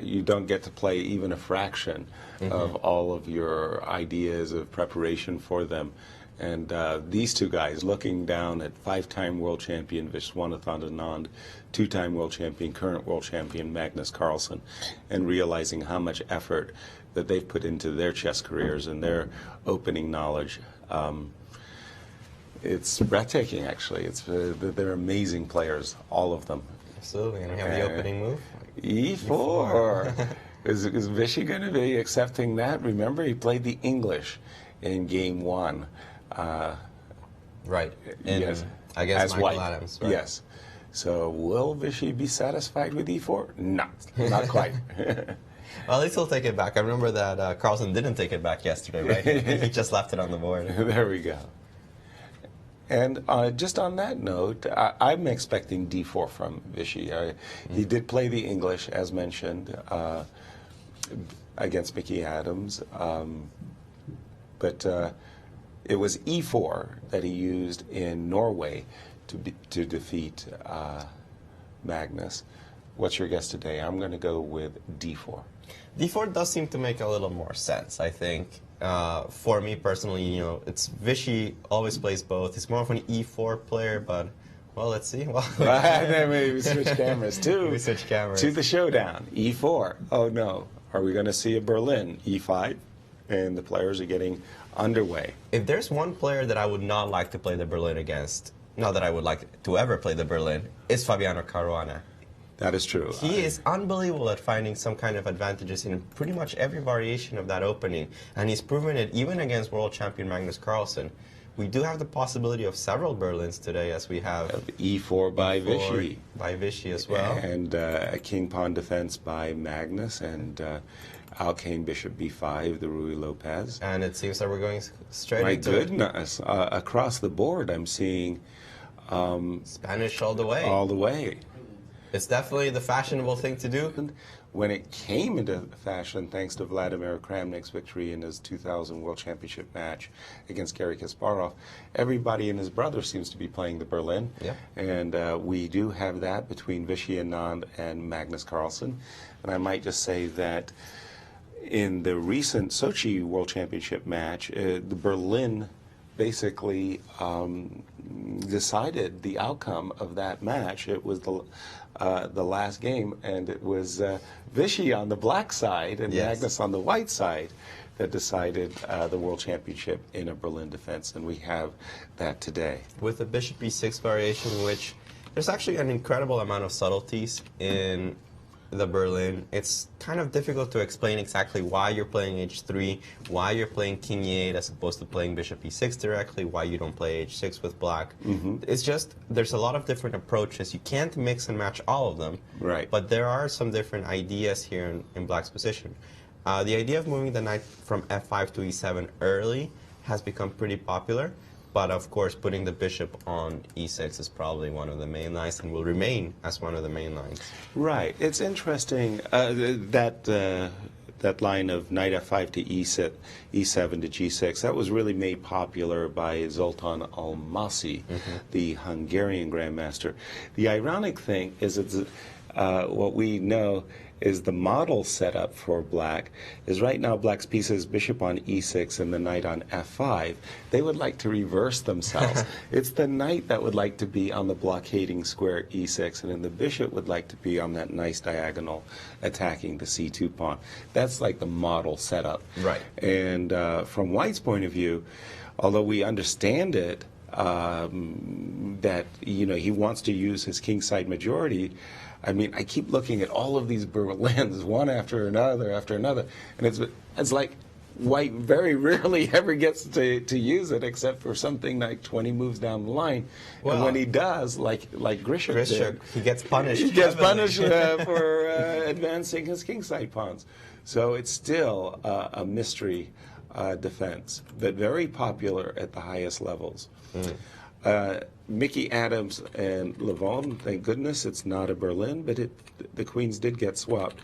You don't get to play even a fraction of all of your ideas of preparation for them. And these two guys, looking down at 5-time world champion Viswanathan Anand, 2-time world champion, current world champion Magnus Carlsen, and realizing how much effort that they've put into their chess careers and their opening knowledge. It's breathtaking, actually. They're amazing players, all of them. Absolutely. And we have the opening move. E4. Is Vishy going to be accepting that? Remember, he played the English in game 1. Right. Yes. I guess as Michael white. Adams. Right? Yes. So will Vishy be satisfied with E4? No, not quite. Well, at least he'll take it back. I remember that Carlsen didn't take it back yesterday, right? He just left it on the board. There we go. And just on that note, I'm expecting D4 from Vishy. He did play the English, as mentioned, against Mickey Adams. But it was E4 that he used in Norway to defeat Magnus. What's your guess today? I'm going to go with D4. D4 does seem to make a little more sense, I think. For me personally, it's Vishy always plays both. He's more of an E4 player, but, well, let's see. Well, then maybe we switch cameras, too. We switch cameras. To the showdown. E4. Oh, no. Are we going to see a Berlin? E5. And the players are getting underway. If there's one player that I would not like to play the Berlin against, not that I would like to ever play the Berlin, is Fabiano Caruana. That is true. He is unbelievable at finding some kind of advantages in pretty much every variation of that opening, and he's proven it even against world champion Magnus Carlsen. We do have the possibility of several Berlins today, as we have E4 by Vishy. By Vishy as well. And a king pawn defense by Magnus, and Alcane bishop b5, the Ruy Lopez. And it seems that we're going straight My into it. goodness, across the board I'm seeing Spanish all the way. all the way. It's definitely the fashionable thing to do. When it came into fashion, thanks to Vladimir Kramnik's victory in his 2000 World Championship match against Garry Kasparov, everybody and his brother seems to be playing the Berlin. Yeah. And we do have that between Vishy Anand and Magnus Carlsen. And I might just say that in the recent Sochi World Championship match, the Berlin basically decided the outcome of that match. It was the last game, and it was Vishy on the black side and Yes. Magnus on the white side that decided the World Championship in a Berlin defense, and we have that today. With the bishop e6 variation, which there's actually an incredible amount of subtleties in the Berlin. It's kind of difficult to explain exactly why you're playing h3, why you're playing king e8 as opposed to playing bishop e6 directly, why you don't play h6 with black. It's just, there's a lot of different approaches. You can't mix and match all of them, Right. but there are some different ideas here in black's position. The idea of moving the knight from f5 to e7 early has become pretty popular. But of course, putting the bishop on e6 is probably one of the main lines and will remain as one of the main lines. Right. It's interesting that line of knight f5 to e7 to g6. That was really made popular by Zoltan Almasi, the Hungarian grandmaster. The ironic thing is that what we know is the model setup for black is right now black's pieces bishop on e6 and the knight on f5. They would like to reverse themselves. It's the knight that would like to be on the blockading square e6, and then the bishop would like to be on that nice diagonal attacking the c2 pawn. That's like the model setup. Right. And from White's point of view, although we understand it, that he wants to use his kingside majority. I mean, I keep looking at all of these Berlins, one after another, and it's like White very rarely ever gets to use it, except for something like 20 moves down the line. Well, and when he does, like Grishuk did, he gets punished. he gets heavily. punished for advancing his kingside pawns. So it's still a mystery defense, but very popular at the highest levels. Mickey Adams and Levon, thank goodness it's not a Berlin, but the queens did get swapped.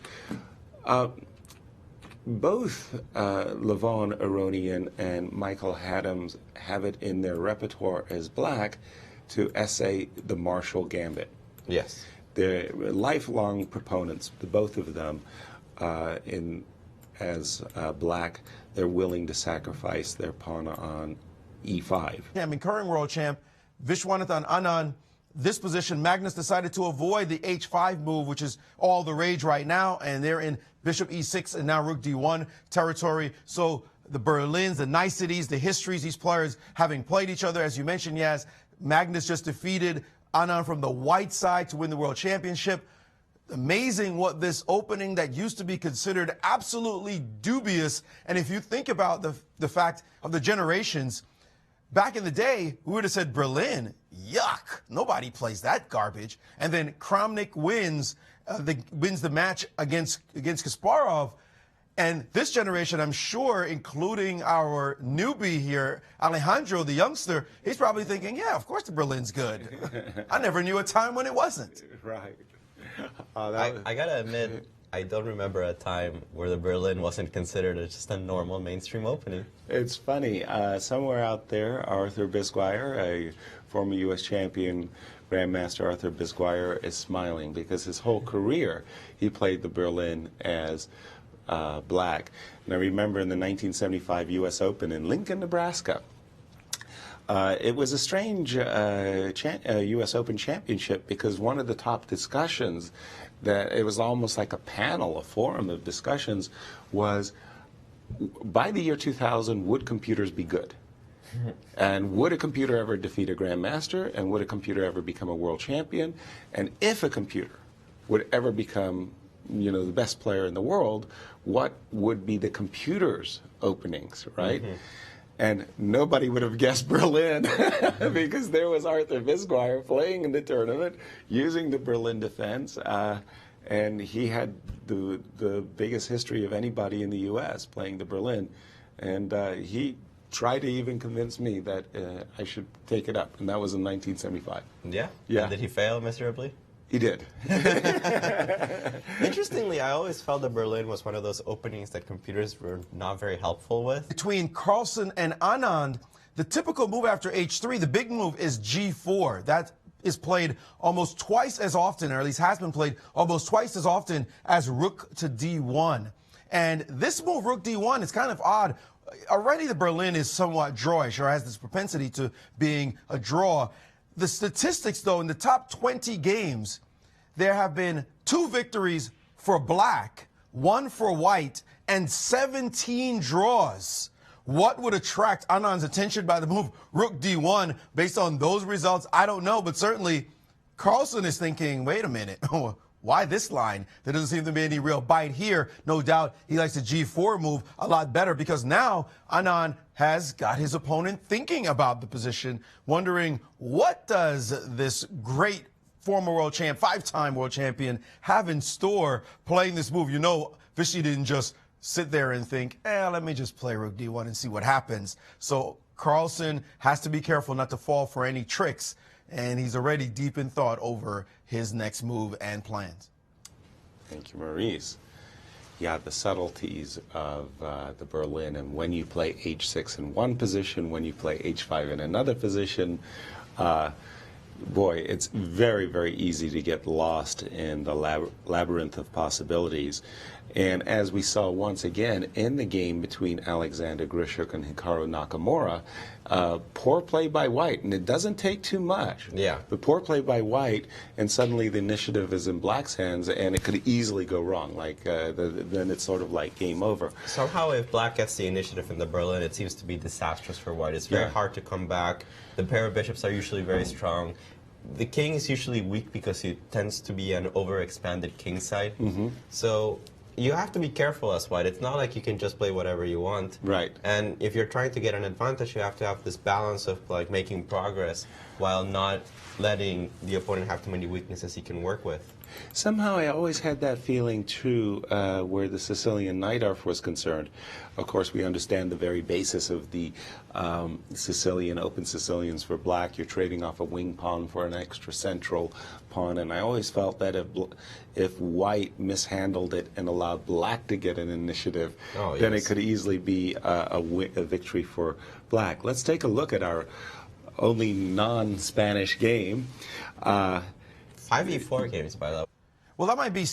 Both Levon Aronian and Michael Adams have it in their repertoire as black to essay the Marshall Gambit. Yes. they're lifelong proponents, the both of them, as black. They're willing to sacrifice their pawn on e5. Current world champ, Viswanathan Anand, this position, Magnus decided to avoid the h5 move, which is all the rage right now, and they're in bishop e6 and now rook d1 territory. So the Berlins, the niceties, the histories, these players having played each other, as you mentioned, Yaz, Magnus just defeated Anand from the white side to win the world championship. Amazing what this opening that used to be considered absolutely dubious. And if you think about the fact of the generations, back in the day, we would have said Berlin, yuck, nobody plays that garbage. And then Kramnik wins the match against Kasparov. And this generation, I'm sure, including our newbie here, Alejandro, the youngster, he's probably thinking, yeah, of course the Berlin's good. I never knew a time when it wasn't. Right. I gotta admit, I don't remember a time where the Berlin wasn't considered just a normal mainstream opening. It's funny. Somewhere out there, Arthur Bisguier, a former U.S. champion Grandmaster Arthur Bisguier, is smiling because his whole career he played the Berlin as black. And I remember in the 1975 U.S. Open in Lincoln, Nebraska, it was a strange U.S. Open championship because one of the top discussions, that it was almost like a panel, a forum of discussions, was by the year 2000, would computers be good? And would a computer ever defeat a grandmaster? And would a computer ever become a world champion? And if a computer would ever become, the best player in the world, what would be the computer's openings, right? Mm-hmm. And nobody would have guessed Berlin because there was Arthur Bisguier playing in the tournament using the Berlin defense. And he had the biggest history of anybody in the U.S. playing the Berlin. And he tried to even convince me that I should take it up. And that was in 1975. Yeah? And did he fail miserably? He did. Interestingly, I always felt that Berlin was one of those openings that computers were not very helpful with. Between Carlsen and Anand, the typical move after h3, the big move is g4. That is played almost twice as often, or at least has been played almost twice as often as rook to d1. And this move, rook d1, is kind of odd. Already the Berlin is somewhat drawish, or has this propensity to being a draw. The statistics, though, in the top 20 games, there have been 2 victories for black, 1 for white, and 17 draws. What would attract Anand's attention by the move rook d1 based on those results? I don't know, but certainly Carlsen is thinking, wait a minute, why this line? There doesn't seem to be any real bite here. No doubt he likes the g4 move a lot better because now Anand has got his opponent thinking about the position, wondering what does this great former world champ, 5-time world champion, have in store playing this move. Vishy didn't just sit there and think, let me just play rook d1 and see what happens. So Carlsen has to be careful not to fall for any tricks, and he's already deep in thought over his next move and plans. Thank you, Maurice. Yeah, the subtleties of the Berlin, and when you play h6 in one position, when you play h5 in another position, boy, it's very, very easy to get lost in the labyrinth of possibilities. And as we saw once again in the game between Alexander Grishuk and Hikaru Nakamura, poor play by white, and it doesn't take too much. Yeah. But poor play by white, and suddenly the initiative is in black's hands, and it could easily go wrong. Then it's sort of like game over. Somehow, if black gets the initiative in the Berlin, it seems to be disastrous for white. It's very hard to come back. The pair of bishops are usually very strong. The king is usually weak because he tends to be an overexpanded king side. Mm-hmm. So you have to be careful as white. It's not like you can just play whatever you want. Right. And if you're trying to get an advantage, you have to have this balance of making progress while not letting the opponent have too many weaknesses he can work with. Somehow I always had that feeling, too, where the Sicilian Najdorf was concerned. Of course, we understand the very basis of the Sicilian, open Sicilians for black. You're trading off a wing pawn for an extra central pawn, and I always felt that if white mishandled it and allowed black to get an initiative, then it could easily be a victory for black. Let's take a look at our only non-Spanish game. 5e4 games, by the way. Well, that might be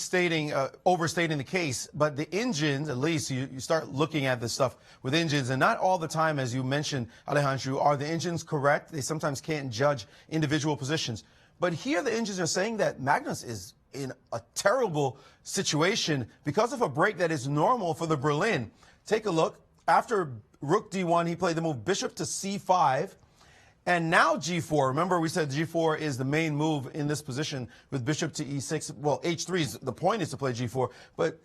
overstating the case, but the engines, at least you start looking at this stuff with engines, and not all the time, as you mentioned, Alejandro, are the engines correct. They sometimes can't judge individual positions. But here the engines are saying that Magnus is in a terrible situation because of a break that is normal for the Berlin. Take a look. After rook d1, he played the move bishop to c5. And now g4. Remember, we said g4 is the main move in this position with bishop to e6. Well, h3 is the point is to play g4. But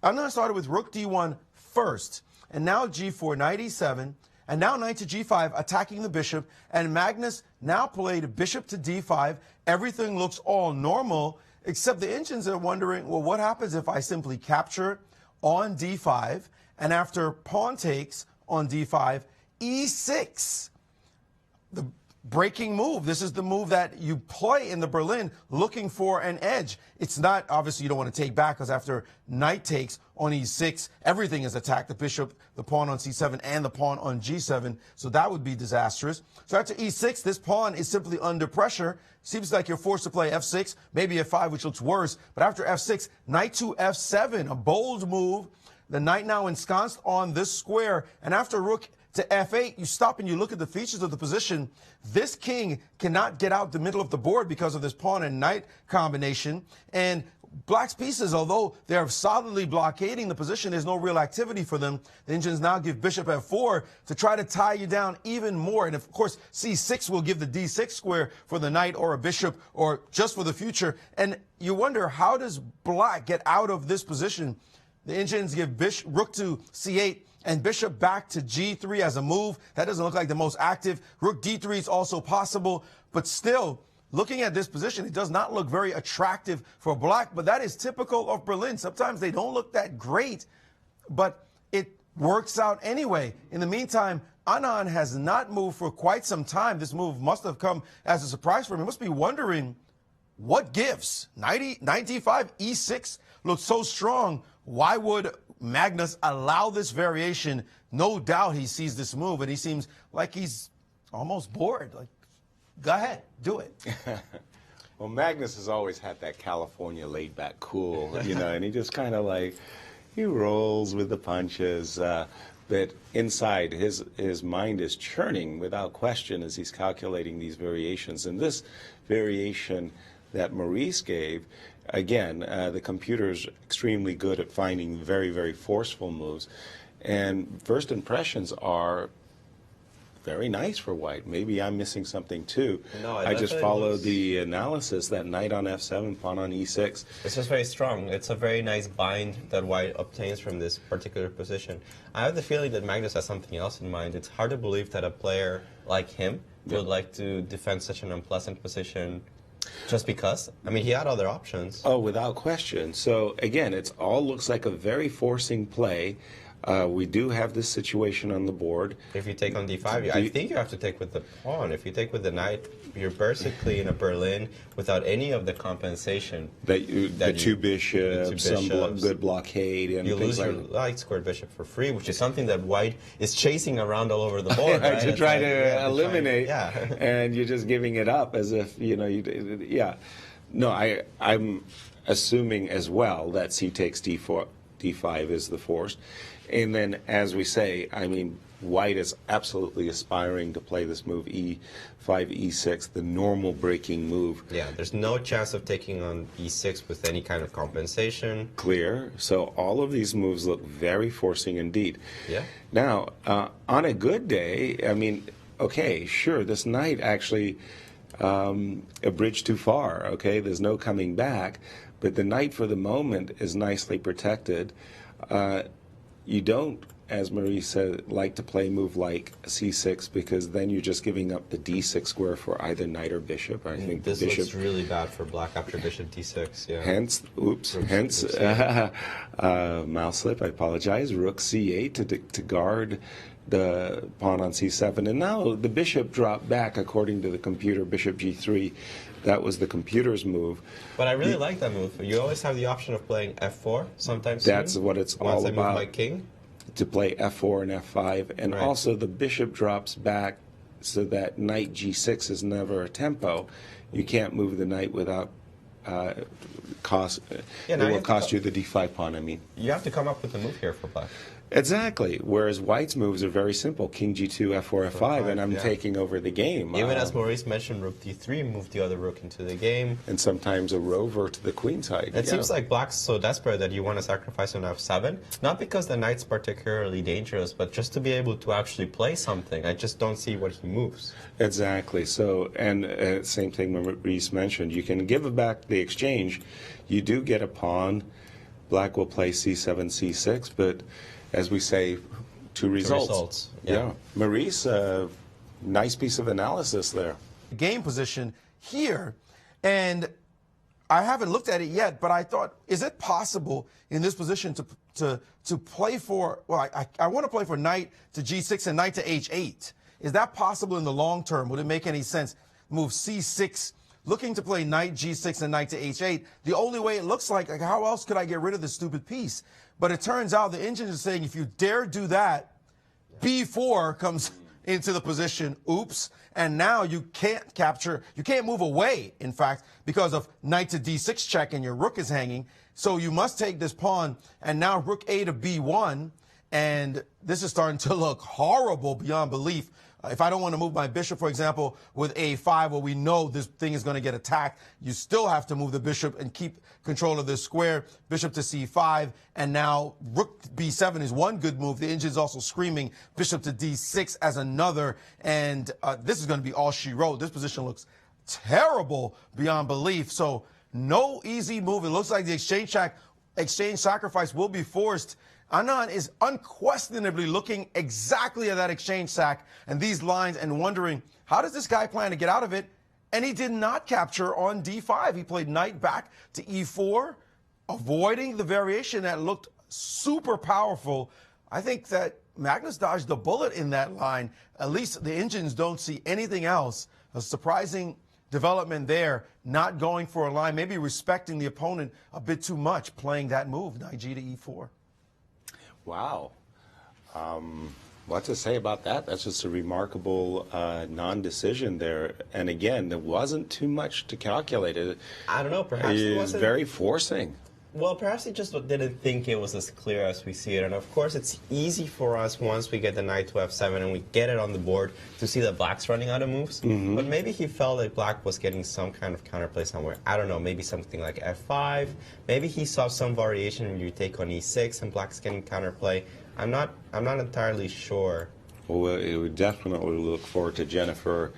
Anand started with rook d1 first. And now g4, knight e7. And now knight to g5, attacking the bishop. And Magnus now played bishop to d5. Everything looks all normal, except the engines are wondering, well, what happens if I simply capture on d5, and after pawn takes on d5, e6? The breaking move. This is the move that you play in the Berlin looking for an edge. It's not, obviously, you don't want to take back because after knight takes on e6, everything is attacked. The bishop, the pawn on c7, and the pawn on g7. So that would be disastrous. So after e6, this pawn is simply under pressure. Seems like you're forced to play f6, maybe f5, which looks worse. But after f6, knight to f7, a bold move. The knight now ensconced on this square. And after rook to f8, you stop and you look at the features of the position. This king cannot get out the middle of the board because of this pawn and knight combination. And black's pieces, although they're solidly blockading the position, there's no real activity for them. The engines now give bishop f4 to try to tie you down even more. And of course, c6 will give the d6 square for the knight or a bishop or just for the future. And you wonder, how does black get out of this position? The engines give rook to c8 and bishop back to g3 as a move. That doesn't look like the most active. Rook d3 is also possible, but still, looking at this position, it does not look very attractive for black, but that is typical of Berlin. Sometimes they don't look that great, but it works out anyway. In the meantime, Anand has not moved for quite some time. This move must have come as a surprise for him. He must be wondering, what gives? Knight d5, e6 looks so strong. Why would Magnus allow this variation? No doubt he sees this move, and he seems like he's almost bored. Like, go ahead, do it. Well, Magnus has always had that California laid-back cool, and he just kind of he rolls with the punches. But inside, his mind is churning without question as he's calculating these variations. And this variation that Maurice gave, again, the computer's extremely good at finding very, very forceful moves. And first impressions are very nice for white. Maybe I'm missing something too. No, I just followed the analysis, that knight on f7, pawn on e6. It's just very strong. It's a very nice bind that white obtains from this particular position. I have the feeling that Magnus has something else in mind. It's hard to believe that a player like him would like to defend such an unpleasant position just because. I mean, he had other options. Oh, without question. So again, it all looks like a very forcing play. We do have this situation on the board. If you take on d5, I think you have to take with the pawn. If you take with the knight, you're basically in a Berlin without any of the compensation. The two bishops, some good blockade, and you lose your light squared bishop for free, which is something that white is chasing around all over the board. Right? To try to eliminate, and you're just giving it up as if No, I'm assuming as well that c takes d4, d5 is the forced. And then, as we say, I mean, white is absolutely aspiring to play this move, e5, e6, the normal breaking move. Yeah, there's no chance of taking on e6 with any kind of compensation. Clear. So all of these moves look very forcing indeed. Yeah. Now, on a good day, I mean, okay, sure, this knight actually a bridge too far, okay? There's no coming back. But the knight, for the moment, is nicely protected. You don't, as Marie said, like to play a move like c6 because then you're just giving up the d6 square for either knight or bishop. I think this bishop looks really bad for black after bishop d6. Yeah. Hence, mouse slip. I apologize. Rook c8 to guard the pawn on c7, and now the bishop dropped back according to the computer. Bishop g3. That was the computer's move. But I really like that move. You always have the option of playing f4 sometimes. That's what it's all about. about. My king. To play f4 and f5, and also the bishop drops back so that knight g6 is never a tempo. You can't move the knight without cost. Yeah, it now you will have to cost you the d5 pawn. I mean. You have to come up with a move here for black. Exactly. Whereas White's moves are very simple: King G2, F4, F5, and I'm yeah. taking over the game. Even as Maurice mentioned, Rook D3, move the other rook into the game. And sometimes a rover to the queen side. It seems like black's so desperate that you want to sacrifice an F7. Not because the knight's particularly dangerous, but just to be able to actually play something. I just don't see what he moves. Exactly. So, and same thing Maurice mentioned. You can give back the exchange. You do get a pawn. Black will play C7, C6, but as we say, two results. Yeah. Maurice, nice piece of analysis there. Game position here, and I haven't looked at it yet, but I thought, is it possible in this position to play for, well, I want to play for knight to G6 and knight to H8. Is that possible in the long term? Would it make any sense? Move C6, looking to play knight G6 and knight to H8. The only way it looks like how else could I get rid of this stupid piece? But it turns out the engine is saying if you dare do that, B4 comes into the position, oops, and now you can't capture, you can't move away, in fact, because of knight to D6 check and your rook is hanging. So you must take this pawn, and now rook A to B1, and this is starting to look horrible beyond belief. If I don't want to move my bishop, for example, with A5, where we know this thing is going to get attacked, you still have to move the bishop and keep control of this square. Bishop to C5, and now rook B7 is one good move. The engine's also screaming bishop to D6 as another, and this is going to be all she wrote. This position looks terrible beyond belief, so no easy move. It looks like the exchange sacrifice will be forced. Anand is unquestionably looking exactly at that exchange sack and these lines and wondering, how does this guy plan to get out of it? And he did not capture on D5. He played knight back to E4, avoiding the variation that looked super powerful. I think that Magnus dodged the bullet in that line. At least the engines don't see anything else. A surprising development there, not going for a line, maybe respecting the opponent a bit too much, playing that move, knight G to E4. Wow. What to say about that? That's just a remarkable non-decision there. And again, there wasn't too much to calculate. I don't know. Perhaps it wasn't very forcing. Well, perhaps he just didn't think it was as clear as we see it. And of course, it's easy for us once we get the knight to F7 and we get it on the board to see that black's running out of moves. Mm-hmm. But maybe he felt like black was getting some kind of counterplay somewhere. I don't know, maybe something like F5. Maybe he saw some variation when you take on E6 and black's getting counterplay. I'm not entirely sure. Well, we would definitely look forward to Jennifer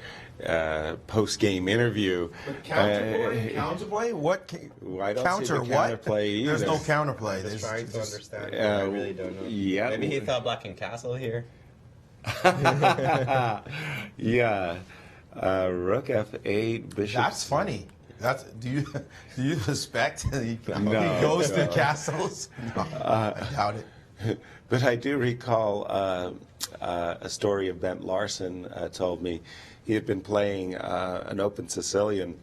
post-game interview. Counterplay? What? I don't see the counterplay either. There's no counterplay. I'm just trying to understand. I really don't know. Yeah. Maybe he thought black can castle here. Yeah. Rook F8, bishop. That's funny. Do you suspect he goes to castles? No, I doubt it. But I do recall a story of Bent Larson told me. He had been playing an open Sicilian,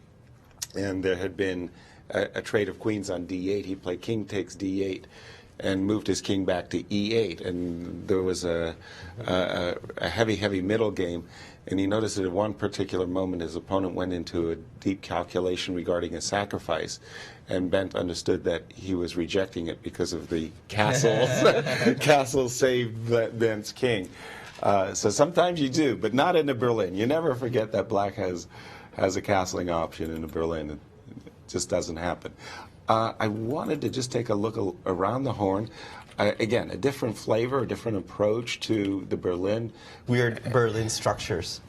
and there had been a trade of queens on D8. He played king takes D8 and moved his king back to E8. And there was a heavy middle game. And he noticed that at one particular moment his opponent went into a deep calculation regarding a sacrifice. And Bent understood that he was rejecting it because of the castles. Castles saved Bent's king. So sometimes you do, but not in a Berlin. You never forget that black has a castling option in a Berlin. It just doesn't happen. I wanted to just take a look around the horn. Again, a different flavor, a different approach to the Berlin. Weird Berlin structures.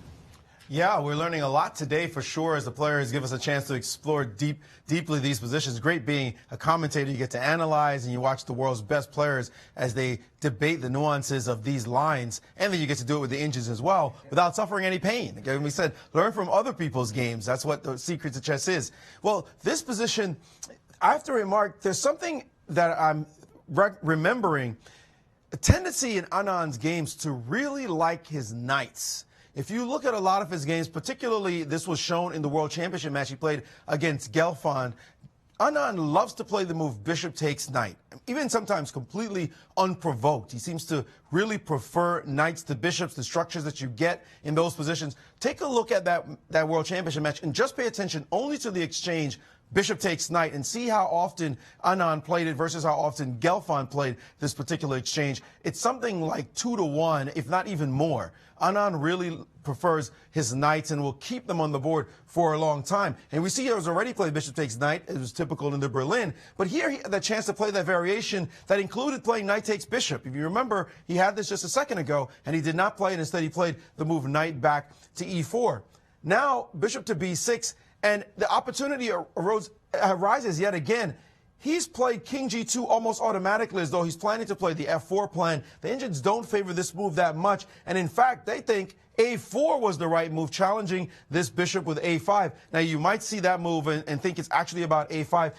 Yeah, we're learning a lot today for sure as the players give us a chance to explore deeply these positions. Great being a commentator. You get to analyze and you watch the world's best players as they debate the nuances of these lines. And then you get to do it with the engines as well without suffering any pain. Again, we said, learn from other people's games. That's what the secret to chess is. Well, this position, I have to remark, there's something that I'm remembering, a tendency in Anand's games to really like his knights. If you look at a lot of his games, particularly this was shown in the World Championship match he played against Gelfand, Anand loves to play the move bishop takes knight, even sometimes completely unprovoked. He seems to really prefer knights to bishops, the structures that you get in those positions. Take a look at that World Championship match and just pay attention only to the exchange bishop takes knight, and see how often Anand played it versus how often Gelfand played this particular exchange. It's something like 2-1, if not even more. Anand really prefers his knights and will keep them on the board for a long time. And we see he has already played bishop takes knight. It was typical in the Berlin. But here he had the chance to play that variation that included playing knight takes bishop. If you remember, he had this just a second ago, and he did not play it. Instead, he played the move knight back to e4. Now, bishop to b6, and the opportunity arises yet again. He's played king g2 almost automatically, as though he's planning to play the f4 plan. The Indians don't favor this move that much, and in fact, they think a4 was the right move, challenging this bishop with a5. Now, you might see that move and think it's actually about a5.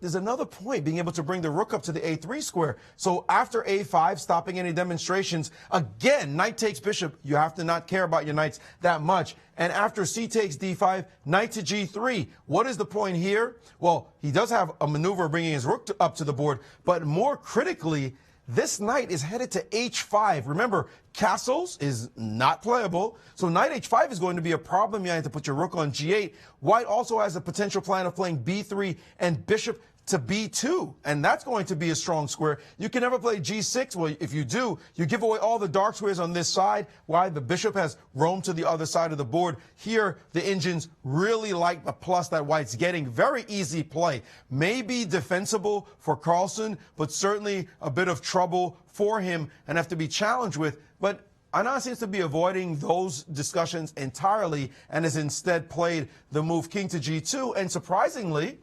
There's another point, being able to bring the rook up to the a3 square. So after a5, stopping any demonstrations, again, knight takes bishop. You have to not care about your knights that much. And after c takes d5, knight to g3. What is the point here? Well, he does have a maneuver bringing his rook up to the board, but more critically, this knight is headed to h5. Remember, castles is not playable, so knight h5 is going to be a problem. You have to put your rook on g8. White also has a potential plan of playing b3 and bishop to b2, and that's going to be a strong square. You can never play g6. Well, if you do, you give away all the dark squares on this side. Why? The bishop has roamed to the other side of the board. Here, the Indians really like the plus that White's getting. Very easy play. Maybe defensible for Carlsen, but certainly a bit of trouble for him and have to be challenged with. But Anand seems to be avoiding those discussions entirely and has instead played the move king to g2. And surprisingly,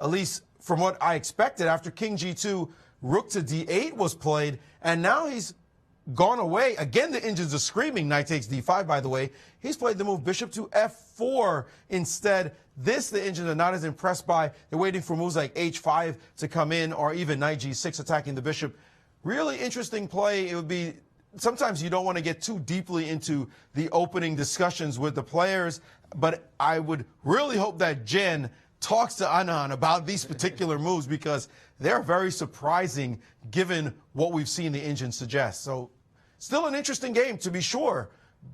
at least from what I expected, after king g2, rook to d8 was played, and now he's gone away. Again, the Indians are screaming. Knight takes d5, by the way. He's played the move bishop to f4 instead. This, the Indians are not as impressed by. They're waiting for moves like h5 to come in, or even knight g6 attacking the bishop. Really interesting play. It would be, sometimes you don't want to get too deeply into the opening discussions with the players, but I would really hope that Jen talks to Anand about these particular moves, because they're very surprising given what we've seen the Indians suggest. So still an interesting game, to be sure,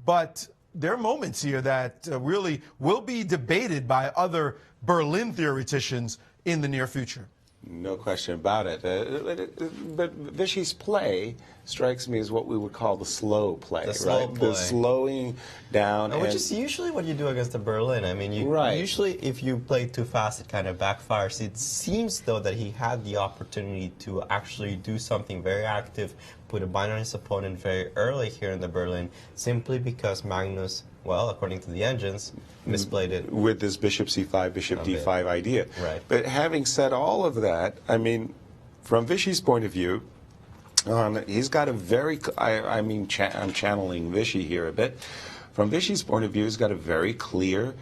but there are moments here that really will be debated by other Berlin theoreticians in the near future. No question about it. But Vishy's play strikes me as what we would call the slow play, the slow right? play. The slowing down. Which is usually what you do against the Berlin. I mean, usually if you play too fast, it kind of backfires. It seems, though, that he had the opportunity to actually do something very active, put a bind on his opponent very early here in the Berlin, simply because Magnus, well, according to the engines, misplayed it. With this bishop c5, bishop d5 idea. Right. But having said all of that, I mean, from Vishy's point of view, he's got a very, I'm channeling Vishy here a bit. From Vishy's point of view, he's got a very clear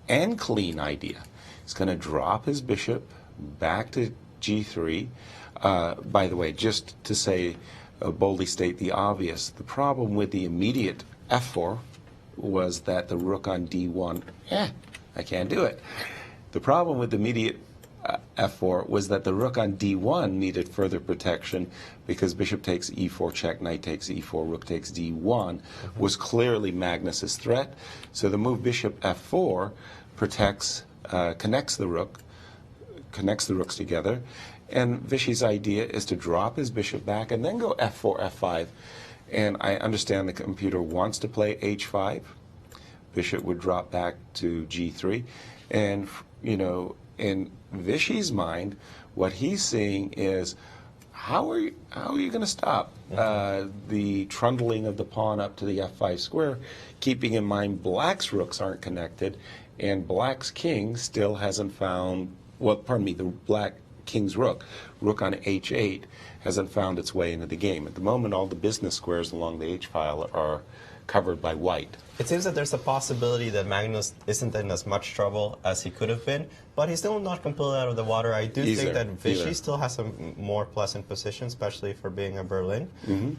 and clean idea. He's going to drop his bishop back to g3. By the way, just to say, boldly state the obvious, the problem with the immediate f4 was that the rook on d1, I can't do it. The problem with the immediate f4 was that the rook on d1 needed further protection, because bishop takes e4 check, knight takes e4, rook takes d1 was clearly Magnus's threat. So the move bishop f4 protects, connects the rooks together. And Vishy's idea is to drop his bishop back and then go f4, f5. And I understand the computer wants to play h5. Bishop would drop back to g3. And, you know, in Vishy's mind, what he's seeing is, how are you going to stop the trundling of the pawn up to the f5 square, keeping in mind Black's rooks aren't connected, and Black's king still hasn't found, well, pardon me, the Black king's rook on h8 hasn't found its way into the game. At the moment, all the business squares along the h-file are covered by white. It seems that there's a possibility that Magnus isn't in as much trouble as he could have been, but he's still not completely out of the water. I do think that Vishy still has a more pleasant position, especially for being a Berlin.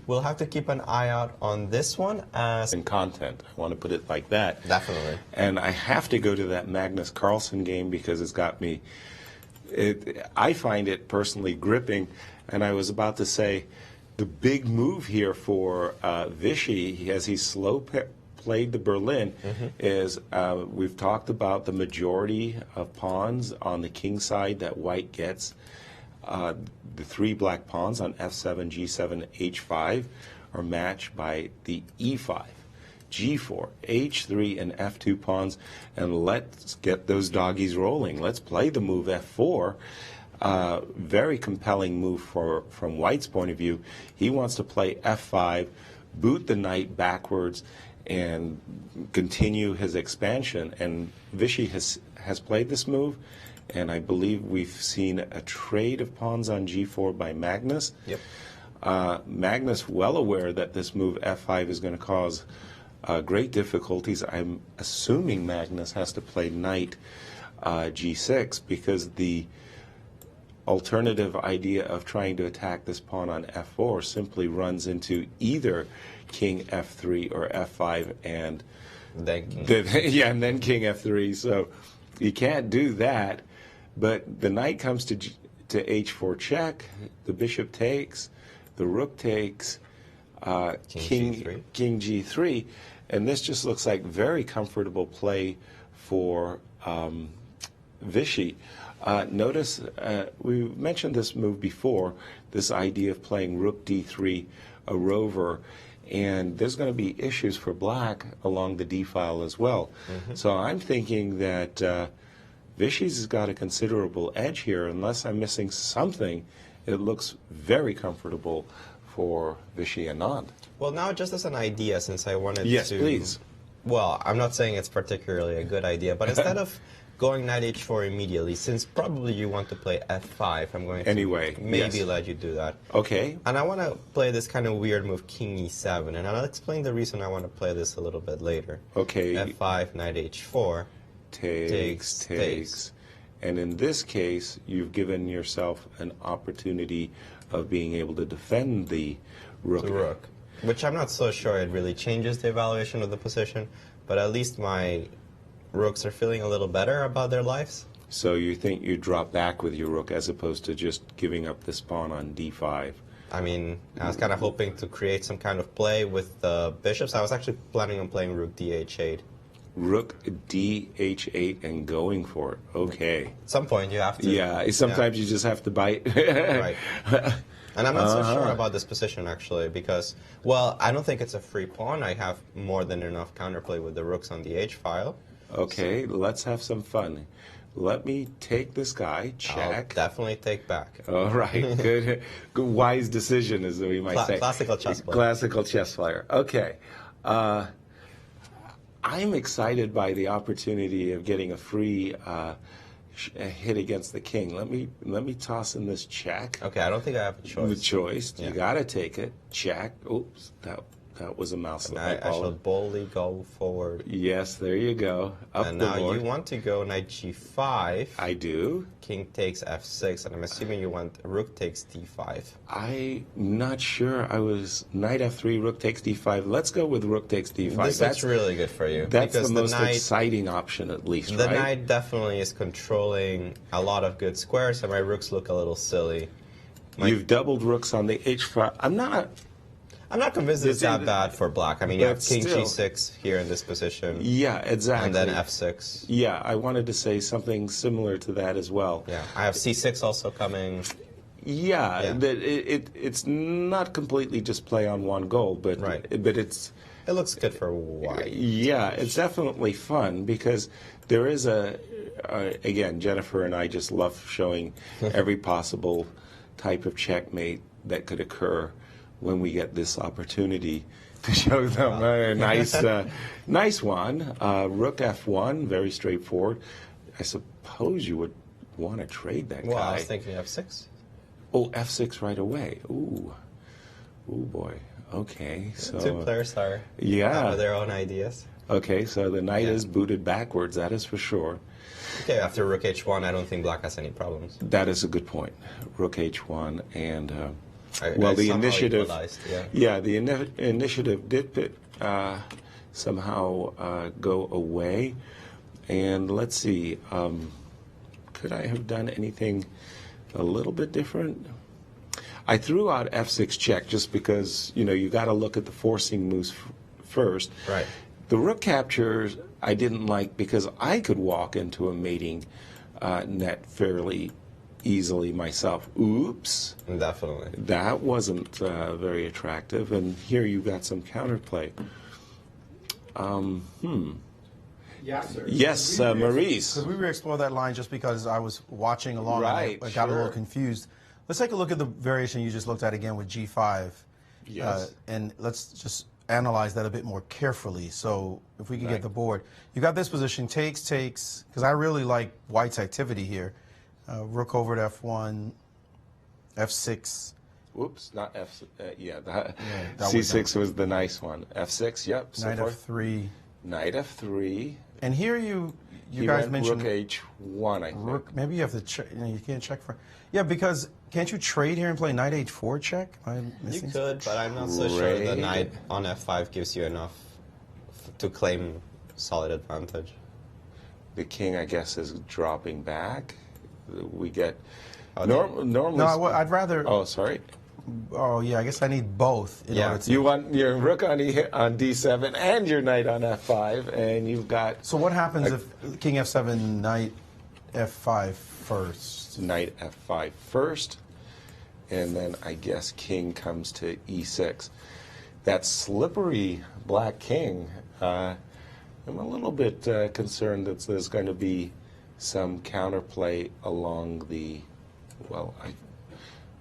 We'll have to keep an eye out on this one as... In content, I want to put it like that. Definitely. And I have to go to that Magnus Carlsen game because it's got me... I find it personally gripping, and I was about to say the big move here for Vishy, as he's slow played the Berlin is we've talked about the majority of pawns on the king side that white gets. The 3 black pawns on f7, g7, h5 are matched by the e5, g4, h3, and f2 pawns. And let's get those doggies rolling. Let's play the move f4. Very compelling move from White's point of view. He wants to play f5, boot the knight backwards, and continue his expansion. And Vichy has played this move, and I believe we've seen a trade of pawns on g4 by Magnus. Yep. Magnus, well aware that this move f5 is going to cause great difficulties. I'm assuming Magnus has to play knight g6 because the alternative idea of trying to attack this pawn on f4 simply runs into either king f3 or f5 and then king. and then king f3. So you can't do that. But the knight comes to h4 check. The bishop takes. The rook takes. King g3, and this just looks like very comfortable play for Vichy. Notice we mentioned this move before, this idea of playing rook d3, a rover, and there's going to be issues for black along the d file as well. So I'm thinking that Vichy's got a considerable edge here. Unless I'm missing something, it looks very comfortable for Vishy Anand. Well, now just as an idea, since I wanted Yes, to... please. Well, I'm not saying it's particularly a good idea, but instead of going knight h4 immediately, since probably you want to play f5, I'm going to maybe let you do that. Okay. And I want to play this kind of weird move, king e7, and I'll explain the reason I want to play this a little bit later. Okay. f5, knight h4. Takes. And in this case, you've given yourself an opportunity of being able to defend the rook. The rook. Which I'm not so sure it really changes the evaluation of the position, but at least my rooks are feeling a little better about their lives. So you think you drop back with your rook as opposed to just giving up this pawn on d5? I mean, I was kind of hoping to create some kind of play with the bishops. I was actually planning on playing rook dh8. Rook dh8 and going for it. Okay. At some point you have to. Yeah, sometimes you just have to bite. Right. And I'm not so sure about this position, actually, because, well, I don't think it's a free pawn. I have more than enough counterplay with the rooks on the h-file. Okay, let's have some fun. Let me take this guy, check. I'll definitely take back. All right, good wise decision, as we might say. Classical chess player. Classical chess player. Okay. I'm excited by the opportunity of getting a free hit against the king. Let me toss in this check. Okay, I don't think I have a choice. The choice. Yeah. You got to take it. Check. Oops, that was a mouse slip. I shall boldly go forward. Yes, there you go. Up and the now board. you want to go knight g5. I do. King takes f6, and I'm assuming you want rook takes d5. I'm not sure. I was knight f3, rook takes d5. Let's go with rook takes d5. That's really good for you. That's because the most knight, exciting option, at least, the right? knight definitely is controlling a lot of good squares, and my rooks look a little silly. You've doubled rooks on the h5. I'm not convinced it's that bad for black. I mean, you have king still, g6 here in this position. Yeah, exactly. And then f6. Yeah, I wanted to say something similar to that as well. Yeah, I have c6 also coming. Yeah. It's not completely just play on one goal, but it looks good for white. Yeah, it's definitely fun because there is again, Jennifer and I just love showing every possible type of checkmate that could occur when we get this opportunity to show them a nice one. Rook f1, very straightforward. I suppose you would want to trade that guy. Well, I was thinking f6. Oh, f6 right away. Ooh, boy. Okay, so two players have their own ideas. Okay, so the knight is booted backwards. That is for sure. Okay, after rook h1, I don't think black has any problems. That is a good point. Rook h1 and. The initiative, the initiative did somehow go away, and let's see, could I have done anything a little bit different? I threw out f6 check just because you got to look at the forcing moves first. Right. The rook captures I didn't like because I could walk into a mating net fairly easily myself. Oops. Definitely. That wasn't very attractive. And here you got some counterplay. Yes, sir. Yes, Maurice. Because we re-explored that line just because I was watching along Right, and I got a little sure. confused. Let's take a look at the variation you just looked at again with G5. Yes. And let's just analyze that a bit more carefully. So if we can get the board. You got this position, takes, because I really like White's activity here. Rook over to F1, F6. Whoops, not F. That that C6 was the nice one. F6, yep. So Knight forth. F3. Knight F3. And here you He guys went mentioned Rook H1, I think. Rook, maybe you have to check. You can't check for. Yeah, because can't you trade here and play Knight H4 check? Am I You missing could, but I'm not so sure the knight on F5 gives you enough to claim solid advantage. The king, I guess, is dropping back. We get normally. No, I'd rather. Oh, sorry. Oh, yeah. I guess I need both in order to. You want your rook on D7 and your knight on F5, and you've got. So what happens if King F7, Knight F5 first? Knight F5 first, and then I guess king comes to E6. That slippery black king. I'm a little bit concerned that there's going to be some counterplay along the. Well,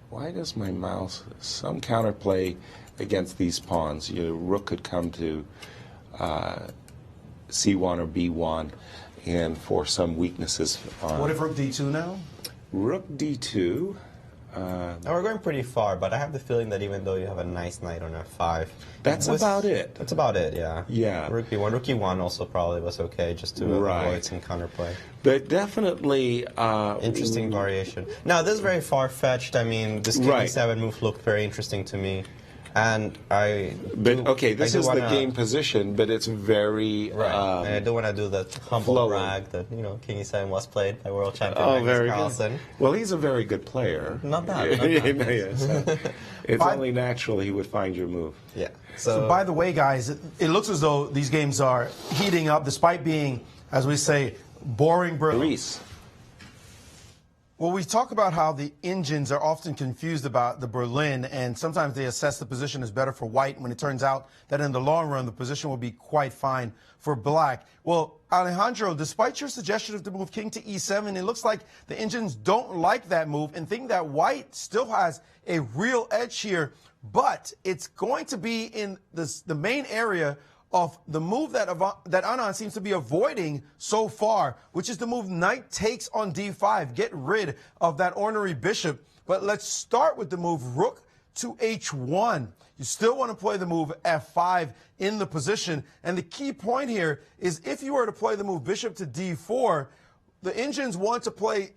why does my mouse some counterplay against these pawns? Your rook could come to C1 or B1, and for some weaknesses. What if Rook D2 now? Rook D2. Now we're going pretty far, but I have the feeling that even though you have a nice knight on F5, That's about it. That's about it, yeah. Yeah. Rook B1, Rook E1 also probably was okay, just to avoid some counterplay. But definitely Interesting variation. Now, this is very far-fetched. I mean, this King E7 move looked very interesting to me. And this is the game position, but it's very and I do want to do the humble brag that King E7 was played by world champion Magnus Carlsen. Well, he's a very good player. Not bad. Yes. It's only natural he would find your move. Yeah. So by the way, guys, it looks as though these games are heating up, despite being, as we say, boring. Maurice. Well, we talk about how the engines are often confused about the Berlin, and sometimes they assess the position as better for white when it turns out that in the long run, the position will be quite fine for black. Well, Alejandro, despite your suggestion of the move king to e7, it looks like the engines don't like that move and think that white still has a real edge here, but it's going to be in the main area of the move that Anand seems to be avoiding so far, which is the move knight takes on d5. Get rid of that ornery bishop. But let's start with the move rook to h1. You still want to play the move f5 in the position. And the key point here is if you were to play the move bishop to d4, the engines want to play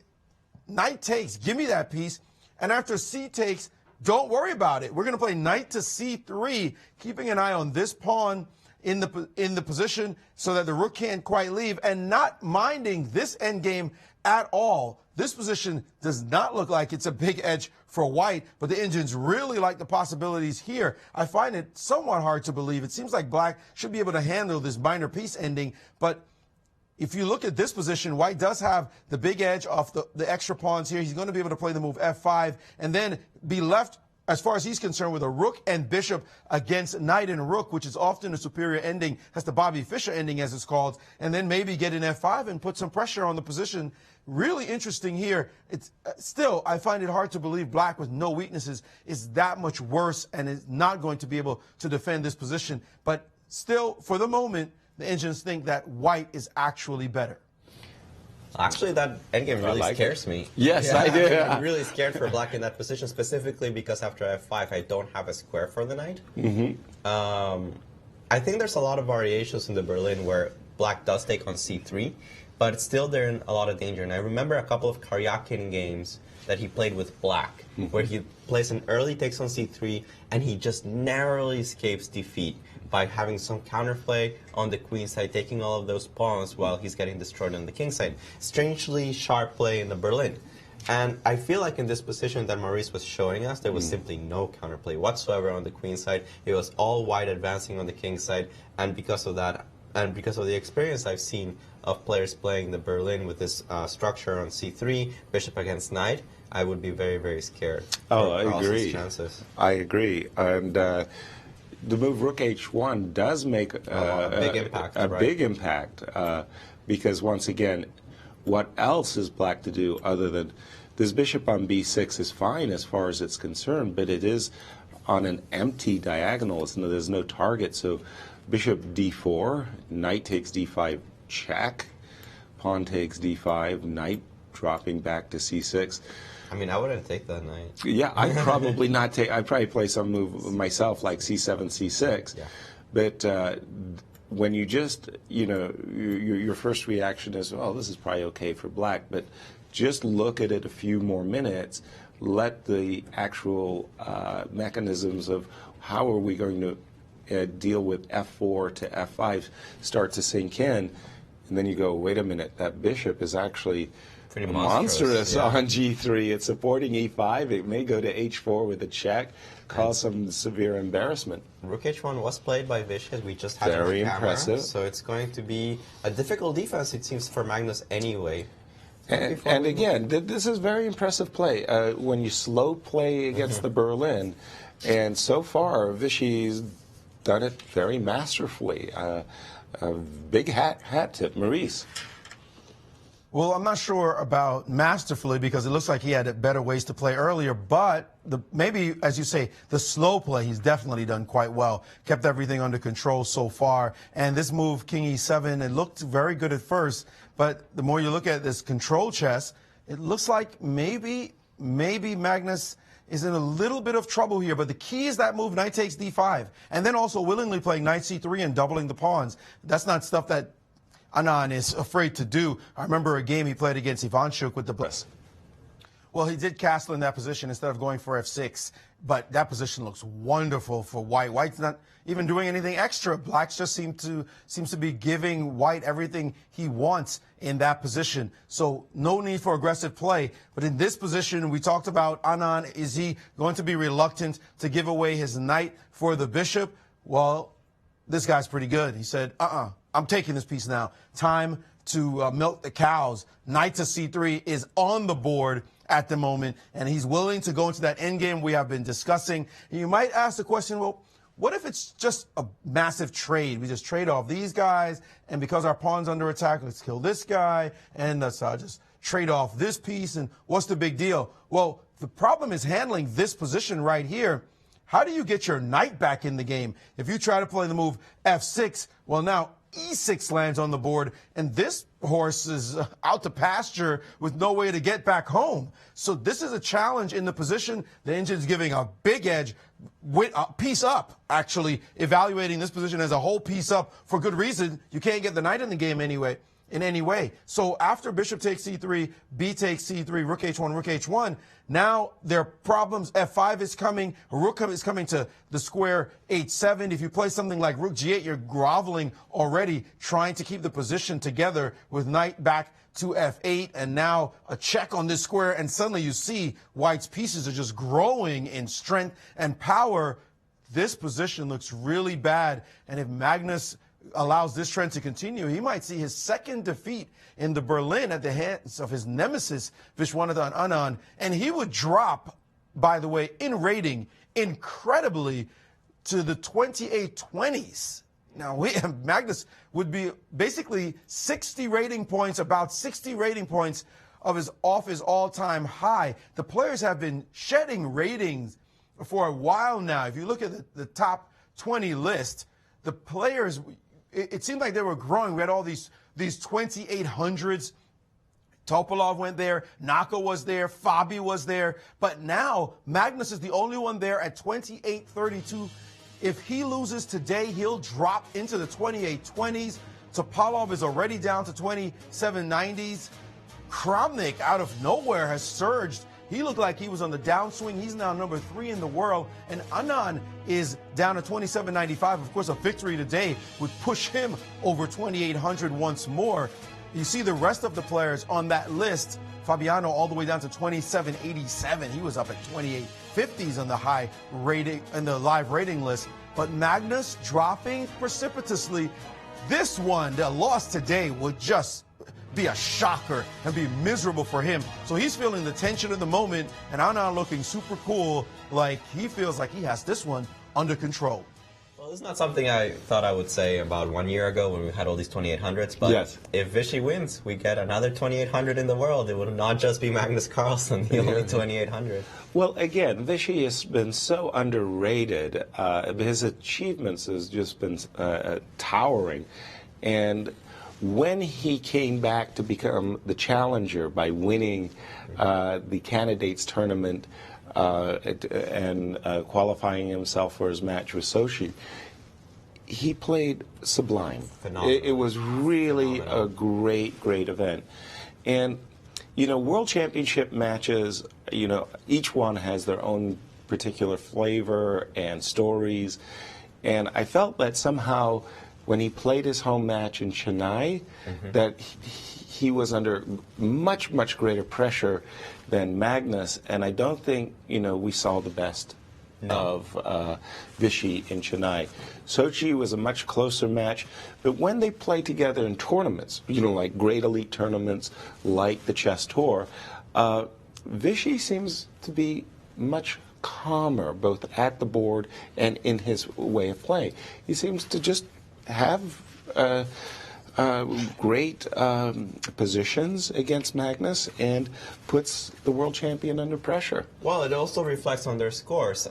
knight takes. Give me that piece. And after c takes, don't worry about it. We're going to play knight to c3, keeping an eye on this pawn in the position so that the rook can't quite leave, and not minding this endgame at all. This position does not look like it's a big edge for white, but the engines really like the possibilities here. I find it somewhat hard to believe. It seems like black should be able to handle this minor piece ending, but if you look at this position, white does have the big edge off the extra pawns here. He's going to be able to play the move f5 and then be left, as far as he's concerned, with a rook and bishop against knight and rook, which is often a superior ending. That's the Bobby Fischer ending, as it's called. And then maybe get an f5 and put some pressure on the position. Really interesting here. It's still, I find it hard to believe black with no weaknesses is that much worse and is not going to be able to defend this position. But still, for the moment, the engines think that white is actually better. Actually, that endgame really scares me. Yes, I do. I'm really scared for black in that position, specifically because after f5, I don't have a square for the knight. I think there's a lot of variations in the Berlin where black does take on c3, but still they're in a lot of danger. And I remember a couple of Karyakin games that he played with black, where he plays an early takes on c3, and he just narrowly escapes defeat by having some counterplay on the queen side, taking all of those pawns while he's getting destroyed on the king side. Strangely sharp play in the Berlin. And I feel like in this position that Maurice was showing us, there was simply no counterplay whatsoever on the queen side. It was all white advancing on the king side, and because of that, and because of the experience I've seen of players playing the Berlin with this structure on c3, bishop against knight, I would be very, very scared. Oh, I agree. Chances. I agree. And the move rook h1 does make a big impact. Big impact because, once again, what else is black to do other than this bishop on b6 is fine as far as it's concerned, but it is on an empty diagonal. There's no target. So bishop d4, knight takes d5 check, pawn takes d5, knight dropping back to c6. I mean, I wouldn't take that knight. Yeah, I'd probably not take. I'd probably play some move myself, like c7, c6. Yeah. But when you just, your first reaction is, oh, this is probably okay for black. But just look at it a few more minutes. Let the actual mechanisms of how are we going to deal with f4 to f5 start to sink in, and then you go, wait a minute, that bishop is actually pretty monstrous on g3. It's supporting e5. It may go to h4 with a check, cause some severe embarrassment. Rook h1 was played by Vishy, as we just had Very on camera, impressive. so it's going to be a difficult defense, it seems, for Magnus anyway. And again, this is very impressive play. When you slow play against the Berlin, and so far Vishy's done it very masterfully. A big hat tip, Maurice. Well, I'm not sure about masterfully because it looks like he had better ways to play earlier, but maybe, as you say, the slow play, he's definitely done quite well. Kept everything under control so far. And this move, king e7, it looked very good at first, but the more you look at this control chess, it looks like maybe Magnus is in a little bit of trouble here, but the key is that move, knight takes d5, and then also willingly playing knight c3 and doubling the pawns. That's not stuff that Anand is afraid to do. I remember a game he played against Ivanchuk with the blitz. Well, he did castle in that position instead of going for f6, but that position looks wonderful for white. White's not even doing anything extra. Black's just seems to be giving white everything he wants in that position. So no need for aggressive play. But in this position, we talked about Anand. Is he going to be reluctant to give away his knight for the bishop? Well, this guy's pretty good. He said, I'm taking this piece now. Time to milk the cows. Knight to c3 is on the board at the moment, and he's willing to go into that endgame we have been discussing. And you might ask the question, well, what if it's just a massive trade? We just trade off these guys, and because our pawn's under attack, let's kill this guy, and let's just trade off this piece, and what's the big deal? Well, the problem is handling this position right here. How do you get your knight back in the game? If you try to play the move f6, well, now e6 lands on the board, and this horse is out to pasture with no way to get back home. So this is a challenge in the position. The engine's giving a big edge, with a piece up, actually, evaluating this position as a whole piece up for good reason. You can't get the knight in the game anyway. In any way. So after bishop takes c3, b takes c3, rook h1, now there are problems. f5 is coming, rook is coming to the square h7. If you play something like rook g8, you're groveling already, trying to keep the position together with knight back to f8, and now a check on this square, and suddenly you see white's pieces are just growing in strength and power. This position looks really bad, and if Magnus allows this trend to continue, he might see his second defeat in the Berlin at the hands of his nemesis, Viswanathan Anand, and he would drop, by the way, in rating incredibly to the 2820s. Now, Magnus would be basically 60 rating points, about 60 rating points off his all-time high. The players have been shedding ratings for a while now. If you look at the top 20 list, the players, it seemed like they were growing. We had all these 2800s. Topalov went there, Naka was there, Fabi was there, but now Magnus is the only one there at 2832. If he loses today, he'll drop into the 2820s. Topalov is already down to 2790s. Kramnik, out of nowhere, has surged. He looked like he was on the downswing. He's now number 3 in the world. And Anand is down to 2795. Of course, a victory today would push him over 2800 once more. You see the rest of the players on that list. Fabiano all the way down to 2787. He was up at 2850s on the high rating, in the live rating list. But Magnus dropping precipitously. This one, the loss today, would just be a shocker and be miserable for him. So he's feeling the tension of the moment, and Anand looking super cool, like he feels like he has this one under control. Well, it's not something I thought I would say about 1 year ago when we had all these 2800s, but yes. If Vishy wins, we get another 2800 in the world. It would not just be Magnus Carlsen, the only 2800. Well, again, Vishy has been so underrated. His achievements has just been towering. And when he came back to become the challenger by winning the candidates tournament and qualifying himself for his match with Sochi, he played sublime. Phenomenal. It was really Phenomenal. a great, great event. And, you know, World Championship matches, you know, each one has their own particular flavor and stories. And I felt that somehow when he played his home match in Chennai, that he was under much, much greater pressure than Magnus, and I don't think, you know, we saw the best of Vishy in Chennai. Sochi was a much closer match, but when they play together in tournaments, you know, like great elite tournaments like the Chess Tour, Vishy seems to be much calmer, both at the board and in his way of playing. He seems to just have great positions against Magnus and puts the world champion under pressure. Well, it also reflects on their scores.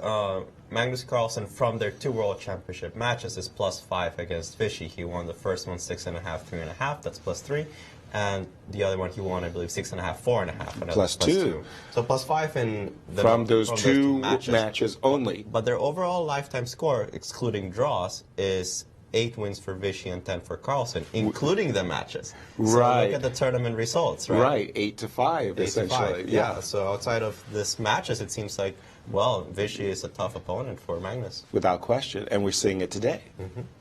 Magnus Carlsen, from their 2 World Championship matches, is +5 against Vishy. He won the first one 6.5, 3.5. That's +3. And the other one he won, I believe, 6.5, 4.5. And +2. So +5 in the, from those two matches only. But their overall lifetime score, excluding draws, is 8 wins for Vishy and 10 for Carlsen, including the matches. So Right. look at the tournament results, right? Right, 8-5, 8 to essentially. 5. Yeah. So outside of this matches, it seems like, well, Vishy is a tough opponent for Magnus. Without question, and we're seeing it today.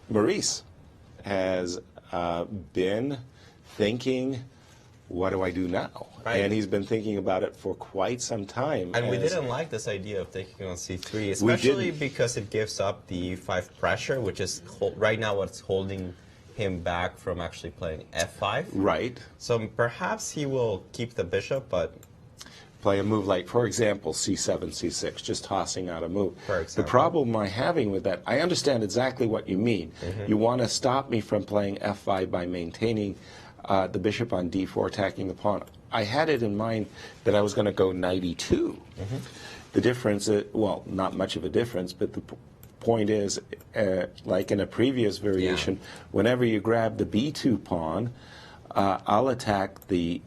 Maurice has been thinking, what do I do now? Right. And he's been thinking about it for quite some time. And we as- didn't like this idea of taking on c3, especially because it gives up the e5 pressure, which is right now what's holding him back from actually playing f5. Right. So perhaps he will keep the bishop, but Play a move like, for example, c7, c6, just tossing out a move. For The example. problem I'm having with that, I understand exactly what you mean. You want to stop me from playing f5 by maintaining the bishop on d4, attacking the pawn. I had it in mind that I was going to go knight e2. The difference, well, not much of a difference, but the point is, like in a previous variation, whenever you grab the b2 pawn, I'll attack the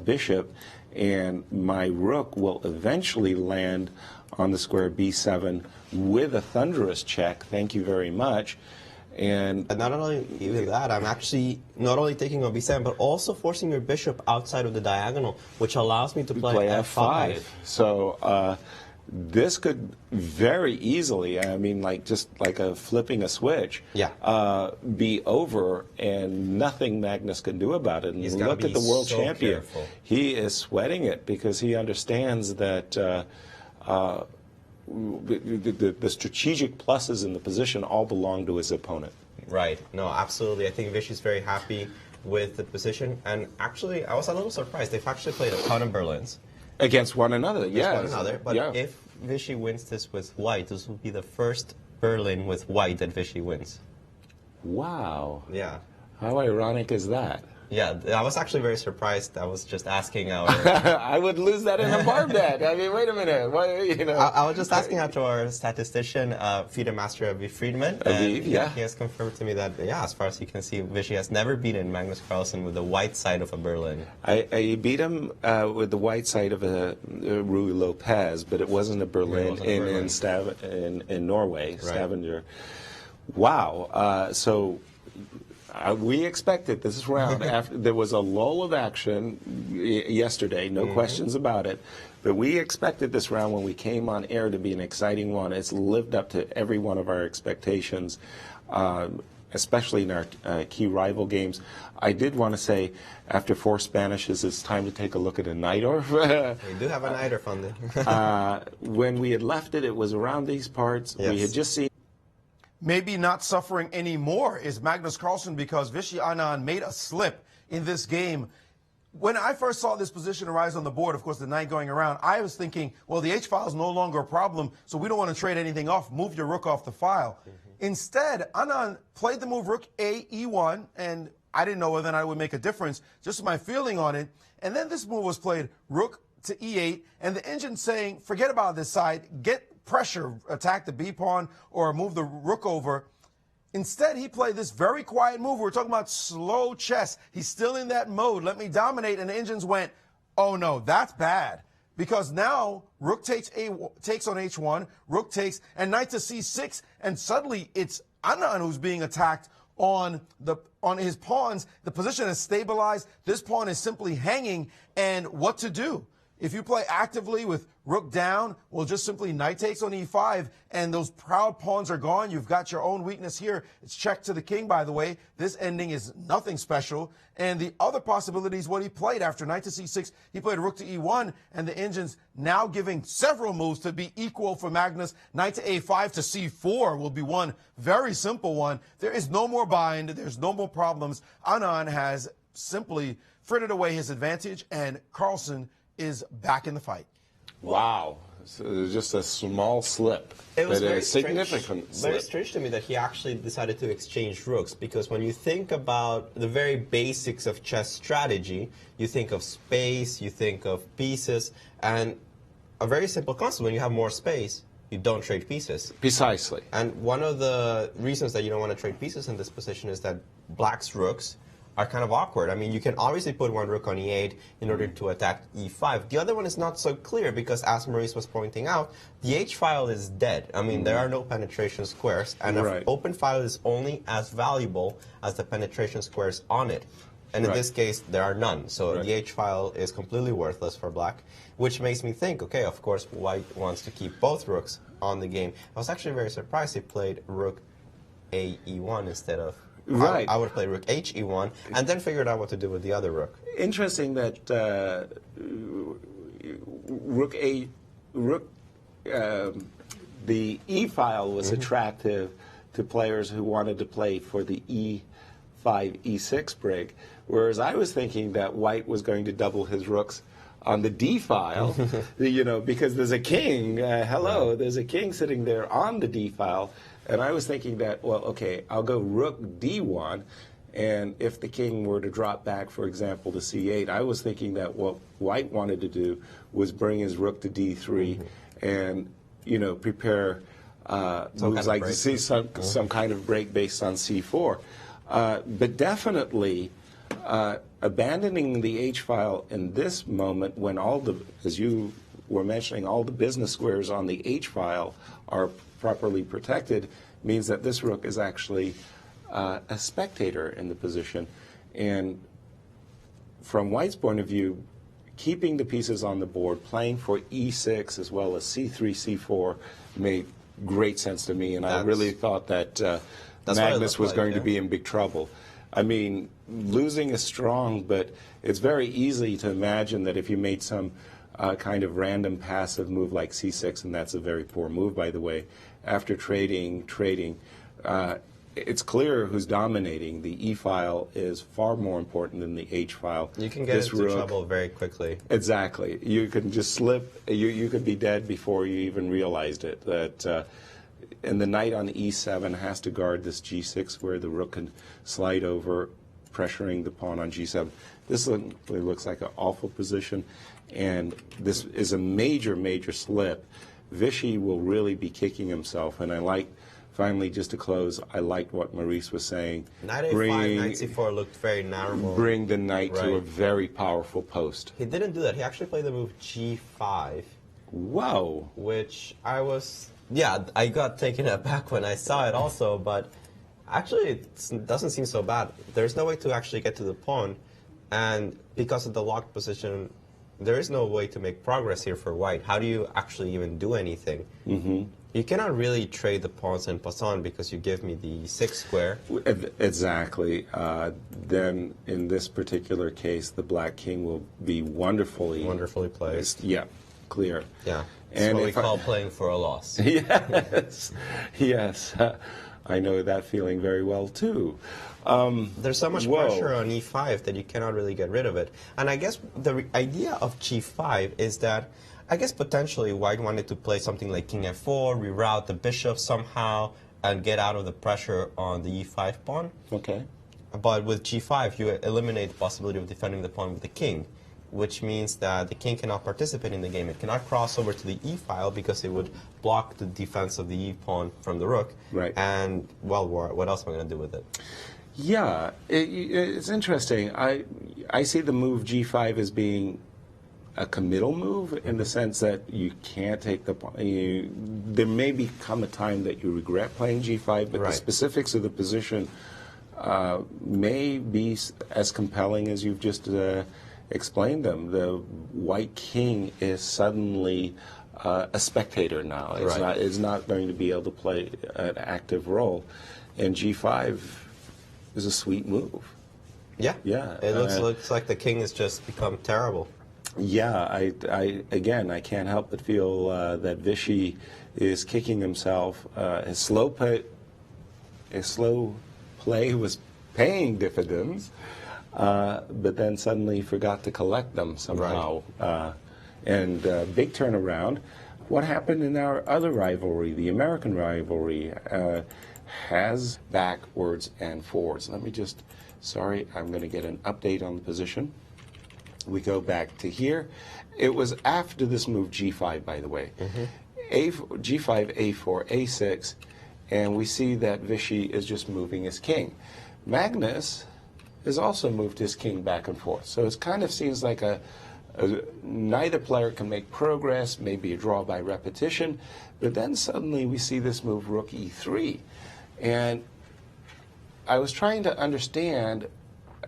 bishop, and my rook will eventually land on the square b7 with a thunderous check. Thank you very much. And not only even that, I'm actually not only taking on b7, but also forcing your bishop outside of the diagonal, which allows me to play f5. So this could very easily, I mean, like just like a flipping a switch, be over, and nothing Magnus can do about it. And He's gotta look at be the world so champion. careful. He is sweating it because he understands that the strategic pluses in the position all belong to his opponent. Right. No, absolutely. I think Vishy's very happy with the position. And actually, I was a little surprised. They've actually played a ton of Berlins. Against one another, yes. One another. But if Vishy wins this with white, this will be the first Berlin with white that Vishy wins. Wow. Yeah. How ironic is that? Yeah, I was actually very surprised. I was just asking our... I would lose that in a bar bet. I mean, wait a minute. What, you know? I was just asking out to our statistician, FIDE Master Aviv Friedman. And yeah. He has confirmed to me that, as far as you can see, Vishy has never beaten Magnus Carlsen with the white side of a Berlin. I beat him with the white side of a Rui Lopez, but it wasn't a Berlin, in Norway, Right. Stavanger. Wow. So we expected this round. After there was a lull of action yesterday, no questions about it. But we expected this round when we came on air to be an exciting one. It's lived up to every one of our expectations, especially in our key rival games. I did want to say, after 4 Spanishes, it's time to take a look at a Najdorf. We do have a Najdorf on there. When we had left it, it was around these parts. Yes. We had just seen maybe not suffering anymore is Magnus Carlsen, because Viswanathan made a slip in this game. When I first saw this position arise on the board, of course, the knight going around, I was thinking, well, the h-file is no longer a problem, so we don't want to trade anything off. Move your rook off the file. Instead, Anand played the move rook a e1, and I didn't know whether or not it would make a difference, just my feeling on it. And then this move was played rook to e8, and the engine saying, forget about this side, get pressure, attack the b-pawn, or move the rook over. Instead, he played this very quiet move. We're talking about slow chess. He's still in that mode. Let me dominate. And the engines went, oh, no, that's bad. Because now rook takes on h1, rook takes, and knight to c6. And suddenly it's Anand who's being attacked on his pawns. The position is stabilized. This pawn is simply hanging. And what to do? If you play actively with rook down, well, just simply knight takes on e5, and those proud pawns are gone. You've got your own weakness here. It's check to the king, by the way. This ending is nothing special. And the other possibility is what he played after knight to c6. He played rook to e1, and the engine's now giving several moves to be equal for Magnus. Knight to a5 to c4 will be one very simple one. There is no more bind. There's no more problems. Anand has simply frittered away his advantage, and Carlsen is back in the fight. Wow. So it was just a small slip. It was but very a significant strange, slip. very strange to me that he actually decided to exchange rooks, because when you think about the very basics of chess strategy, you think of space, you think of pieces, and a very simple concept: when you have more space, you don't trade pieces. Precisely. And one of the reasons that you don't want to trade pieces in this position is that black's rooks are kind of awkward. I mean, you can obviously put one rook on e8 in order to attack e5. The other one is not so clear because, as Maurice was pointing out, the h-file is dead. I mean, there are no penetration squares, and an open file is only as valuable as the penetration squares on it. And in this case, there are none. So the h-file is completely worthless for black, which makes me think, okay, of course, white wants to keep both rooks on the game. I was actually very surprised he played rook a e1 instead of I would play rook h e1 and then figured out what to do with the other rook. Interesting that the e file was attractive to players who wanted to play for the e5 e6 break, whereas I was thinking that white was going to double his rooks on the d file, because there's a king. There's a king sitting there on the d file. And I was thinking that, well, okay, I'll go rook d1, and if the king were to drop back, for example, to c8, I was thinking that what white wanted to do was bring his rook to d3 and, prepare moves like see some kind of break based on c4. But definitely abandoning the h-file in this moment when as you were mentioning, all the business squares on the h-file are properly protected, means that this rook is actually a spectator in the position. And from white's point of view, keeping the pieces on the board, playing for e6 as well as c3, c4 made great sense to me, and I really thought that Magnus was going to be in big trouble. I mean, losing is strong, but it's very easy to imagine that if you made some kind of random passive move like c6, and that's a very poor move, by the way, after trading, it's clear who's dominating. The e-file is far more important than the h-file. You can get into trouble very quickly. Exactly. You can just slip. You could be dead before you even realized it. And the knight on e7 has to guard this g6 where the rook can slide over, pressuring the pawn on g7. This looks like an awful position, and this is a major, major slip. Vichy will really be kicking himself, and finally, just to close, I liked what Maurice was saying. Knight a5, knight c4 looked very narrow. Bring the knight to a very powerful post. He didn't do that. He actually played the move g5. Whoa. Which I got taken aback when I saw it also, but actually it doesn't seem so bad. There's no way to actually get to the pawn, and because of the locked position, there is no way to make progress here for white. How do you actually even do anything? You cannot really trade the pawns and pass on because you give me the 6 square. Exactly. Then in this particular case, the black king will be wonderfully placed. Yeah, clear. Yeah. That's what we call playing for a loss. Yes. I know that feeling very well too. There's so much Whoa. pressure on e5 that you cannot really get rid of it. And I guess the idea of g5 is that, I guess potentially White wanted to play something like king f4, reroute the bishop somehow, and get out of the pressure on the e5 pawn. Okay. But with g5, you eliminate the possibility of defending the pawn with the king, which means that the king cannot participate in the game. It cannot cross over to the e file because it would block the defense of the e pawn from the rook. Right. And, well, what else am I going to do with it? Yeah, it's interesting. I see the move g5 as being a committal move in the sense that you can't take the there may become a time that you regret playing g5, but Right. the specifics of the position may be as compelling as you've just explained them. The white king is suddenly a spectator now. It's Right. is not going to be able to play an active role, and g5 is a sweet move. Yeah. Yeah, It looks like the king has just become terrible. Yeah, again, I can't help but feel that Vichy is kicking himself. His slow play was paying dividends, but then suddenly forgot to collect them somehow. And big turnaround. What happened in our other rivalry, the American rivalry, has backwards and forwards. Let me just, sorry, I'm going to get an update on the position. We go back to here. It was after this move g5, by the way. G5, a4, a6, and we see that Vichy is just moving his king. Magnus has also moved his king back and forth. So it kind of seems like neither player can make progress, maybe a draw by repetition, but then suddenly we see this move rook e3. And I was trying to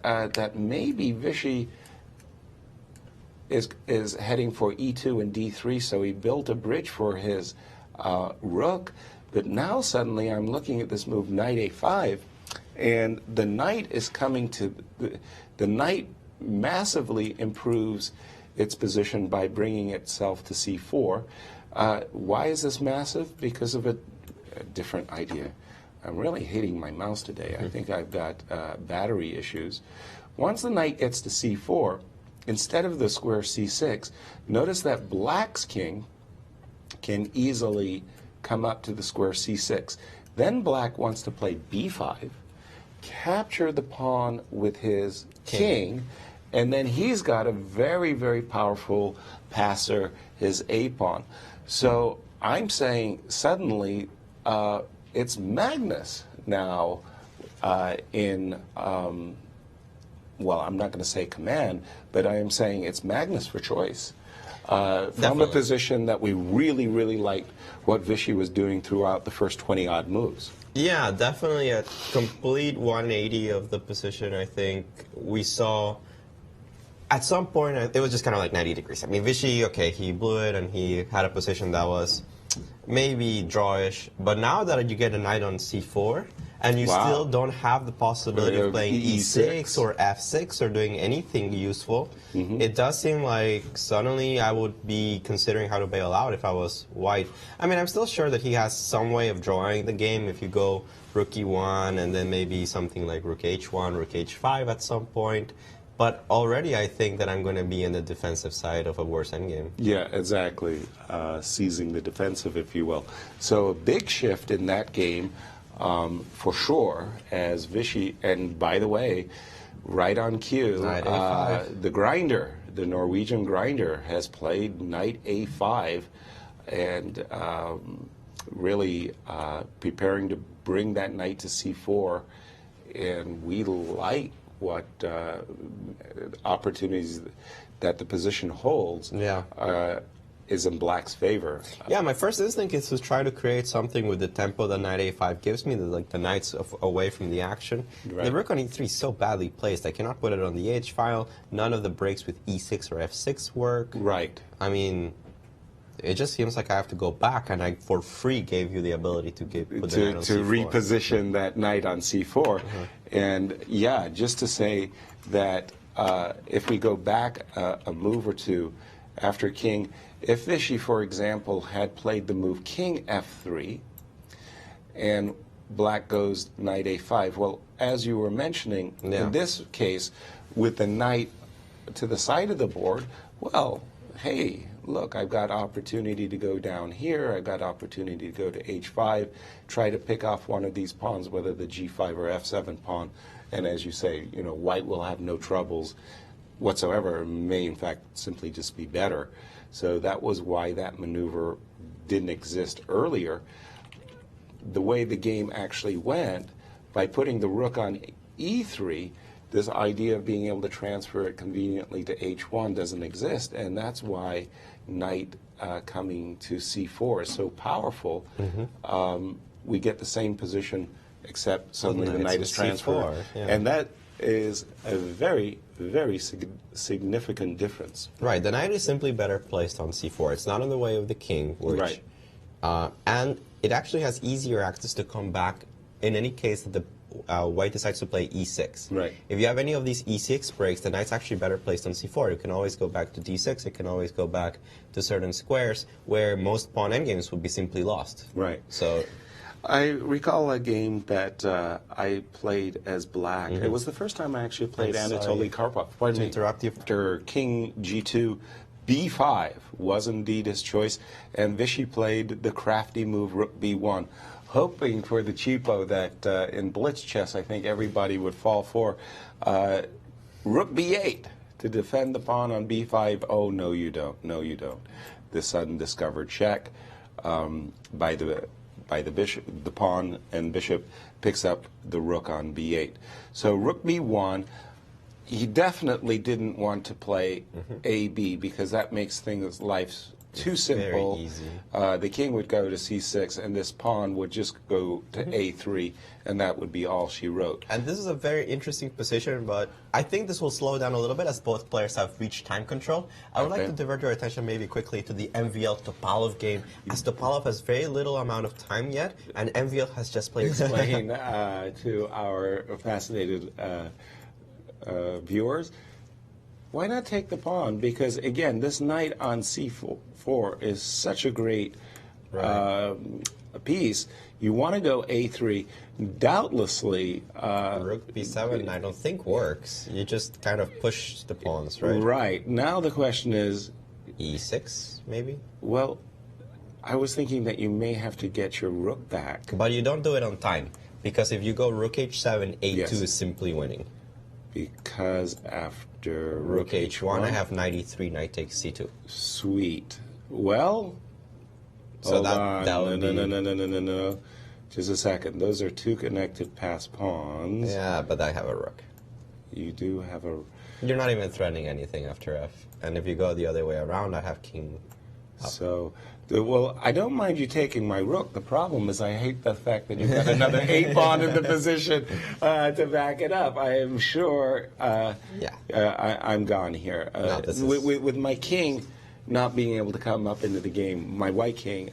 that maybe Vichy is heading for e2 and d3, so he built a bridge for his rook. But now suddenly I'm looking at this move knight a5, and the knight is coming to the knight massively improves its position by bringing itself to c4. Why is this massive? Because of a different idea. I'm really hating my mouse today. I think I've got battery issues. Once the knight gets to c4, instead of the square c6, notice that black's king can easily come up to the square c6. Then black wants to play b5, capture the pawn with his king, and then he's got a very, very powerful passer, his a pawn. So I'm saying suddenly it's Magnus now in, well, I'm not going to say command, but I am saying it's Magnus for choice. From a position that we really, really liked what Vichy was doing throughout the first 20-odd moves. Yeah, definitely a complete 180 of the position. I think we saw at some point it was just kind of like 90 degrees. I mean, Vichy, okay, he blew it and he had a position that was maybe drawish, but now that you get a knight on c4 and you still don't have the possibility of playing e6 or f6 or doing anything useful, it does seem like suddenly I would be considering how to bail out if I was white. I mean, I'm still sure that he has some way of drawing the game if you go rook e1 and then maybe something like rook h1, rook h5 at some point. But already I think that I'm going to be in the defensive side of a worse endgame. Yeah, exactly. Seizing the defensive, if you will. So a big shift in that game, for sure, as Vichy, and by the way, right on cue, the grinder, the Norwegian grinder, has played knight a5 and really preparing to bring that knight to c4. And we like what opportunities that the position holds is in black's favor. Yeah, my first instinct is to try to create something with the tempo that knight a5 gives me, the knight's away from the action. Right. The rook on e3 is so badly placed, I cannot put it on the h file. None of the breaks with e6 or f6 work. Right. I mean, it just seems like I have to go back, and I, for free, gave you the ability to put the knight on c4. Reposition that knight on c4. And yeah, just to say that if we go back a move or two after king, if Vichy, for example, had played the move king f3, and black goes knight a5. Well, as you were mentioning, Yeah. in this case, with the knight to the side of the board, well, hey, look, I've got opportunity to go down here. I've got opportunity to go to h5, try to pick off one of these pawns, whether the g5 or f7 pawn. And as you say, you know, white will have no troubles whatsoever, may in fact simply just be better. So that was why that maneuver didn't exist earlier. The way the game actually went, by putting the rook on e3, this idea of being able to transfer it conveniently to h1 doesn't exist, and that's why knight coming to c4 is so powerful. We get the same position, except suddenly the knight is transferred, yeah. and that is a very, very significant difference. Right, the knight is simply better placed on c4. It's not in the way of the king, which, Right. And it actually has easier access to come back in any case that the white decides to play e6. Right. If you have any of these e6 breaks, the knight's actually better placed on c4. It can always go back to d6. It can always go back to certain squares where most pawn endgames would be simply lost. Right. So, I recall a game that I played as black. It was the first time I actually played I'm sorry Anatoly Karpov. Pardon me. interrupt you. After king g2, b5 was indeed his choice, and Vichy played the crafty move rook b1, hoping for the cheapo that in blitz chess I think everybody would fall for. Rook b8 to defend the pawn on b5. Oh, no you don't. No you don't. The sudden discovered check by the bishop, the pawn and bishop picks up the rook on b8. So rook b1, he definitely didn't want to play ab because that makes things life too simple. Very easy. The king would go to c6 and this pawn would just go to a3 and that would be all she wrote. And this is a very interesting position, but I think this will slow down a little bit as both players have reached time control. I would like Okay. to divert your attention maybe quickly to the MVL Topalov game, as Topalov has very little amount of time yet, and MVL has just played. Explain to our fascinated viewers, why not take the pawn? Because again, this knight on c4 is such a great piece. You want to go a3. Doubtlessly, Rook b7, I don't think works. You just kind of push the pawns, right? right. Now the question is, e6, maybe? well, I was thinking that you may have to get your rook back. But you don't do it on time, because if you go rook h7, a2 Yes. is simply winning. Because after Rook h1, I have knight e3, knight takes c2. Sweet. Well, So hold that on. would No. Just a second. Those are two connected pass pawns. Yeah, but I have a rook. You do have a... You're not even threatening anything after f. And if you go the other way around, I have king. So, well, I don't mind you taking my rook. The problem is I hate the fact that you've got another a-pawn in the position to back it up. I am sure I'm gone here. No, this is- With my king not being able to come up into the game, my white king,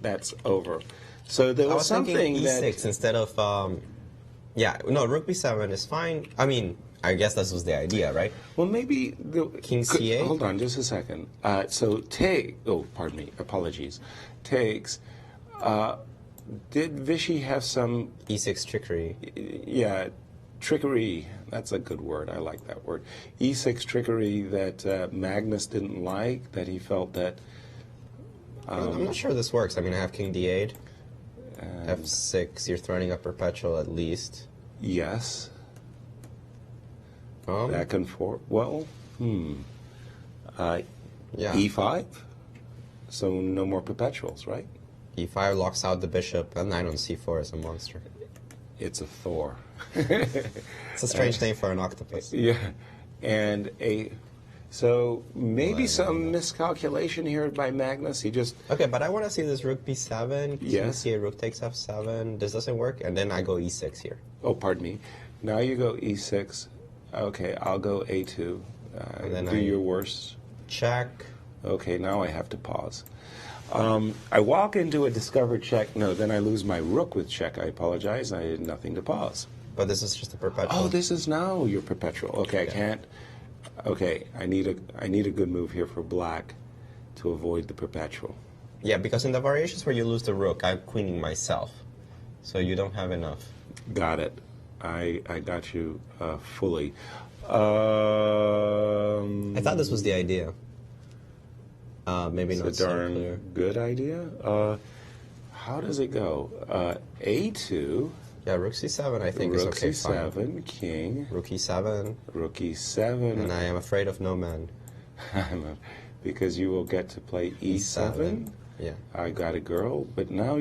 that's over. So there I was was something thinking that... e6 instead of, rook b7 is fine. I mean, I guess this was the idea, right? Well, maybe... King c8? Hold on, just a second. So take... Oh, pardon me. Apologies. Takes... did Vichy have some... e6 trickery. Yeah, trickery. That's a good word. I like that word. E6 trickery that Magnus didn't like, that he felt that... I'm not sure this works. I mean, I have king d8. f6, you're throning a perpetual at least. Yes. Back and forth. Well, yeah. E5? So no more perpetuals, right? e5 locks out the bishop, and knight on c4 is a monster. It's a Thor. It's a strange name for an octopus. Yeah. And so maybe some miscalculation here by Magnus. He just... Okay, but I want to see this rook b7. Yes. King c8, rook takes f7. This doesn't work, and then I go e6 here. Oh, pardon me. Now you go e6. Okay, I'll go a2. And then do your worst. Check. Okay, now I have to pause. I walk into a discovered check. No, then I lose my rook with check. I apologize. I had nothing to pause. But this is just a perpetual. Oh, this is now your perpetual. Okay, I can't. Okay, I need a good move here for black to avoid the perpetual. Yeah, because in the variations where you lose the rook, I'm queening myself. So you don't have enough. Got it. I got you fully. I thought this was the idea. Maybe not It's a so darn clear. good idea. How does it go? A2. Yeah, rook c7 I think is Rook okay, C7, fine. king. Rook e7, Rook E7. and I am afraid of no man. Because you will get to play E7. Yeah. I got a girl, but now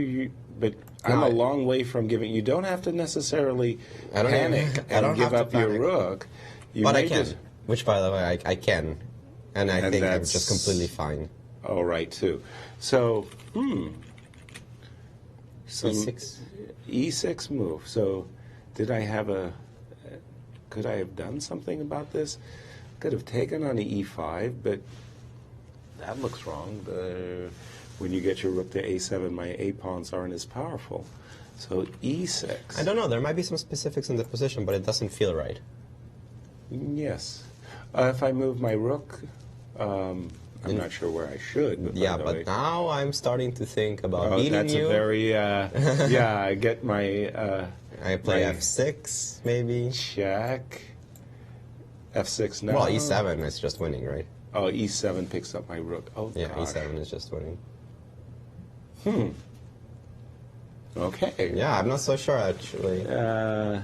but No, I'm a I- long way from giving. You don't have to necessarily I don't panic even- I and don't give have to up your panic. rook. You But I may can. just- Which, by the way, I can. And I And think I'm that's- just completely fine. all right, too. So, C6. E6 move. So, could I have done something about this? Could have taken on the E5, but that looks wrong. When you get your rook to A7, my A pawns aren't as powerful. So E6. I don't know. There might be some specifics in the position, but it doesn't feel right. Yes. If I move my rook, I'm not sure where I should. But Yeah, by the but way- now I'm starting to think about Oh, beating that's you. a very yeah. I get my I play my f6, maybe. check. F6 now. Well, e7 is just winning, right? Oh, E7 picks up my rook. Oh, Yeah, gosh. e7 is just winning. Okay. Yeah, I'm not so sure, actually. The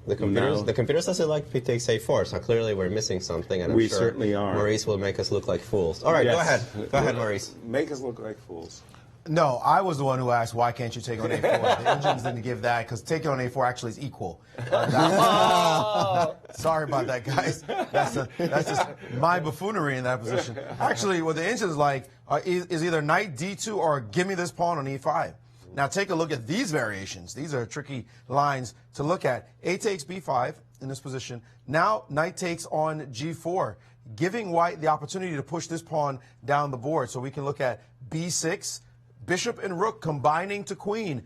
No. computer says it like p takes a4, so clearly we're missing something, and I'm We sure certainly are. Maurice will make us look like fools. All right, go Yes. ahead. Go ahead, Maurice. Make us look like fools. No, I was the one who asked, why can't you take on A4? The engines didn't give that, because taking on A4 actually is equal. Sorry about that, guys. That's just my buffoonery in that position. Actually, what the engine is like is either knight D2 or give me this pawn on E5. Now take a look at these variations. These are tricky lines to look at. A takes B5 in this position. Now knight takes on G4, giving white the opportunity to push this pawn down the board. So we can look at B6, bishop and rook combining to queen.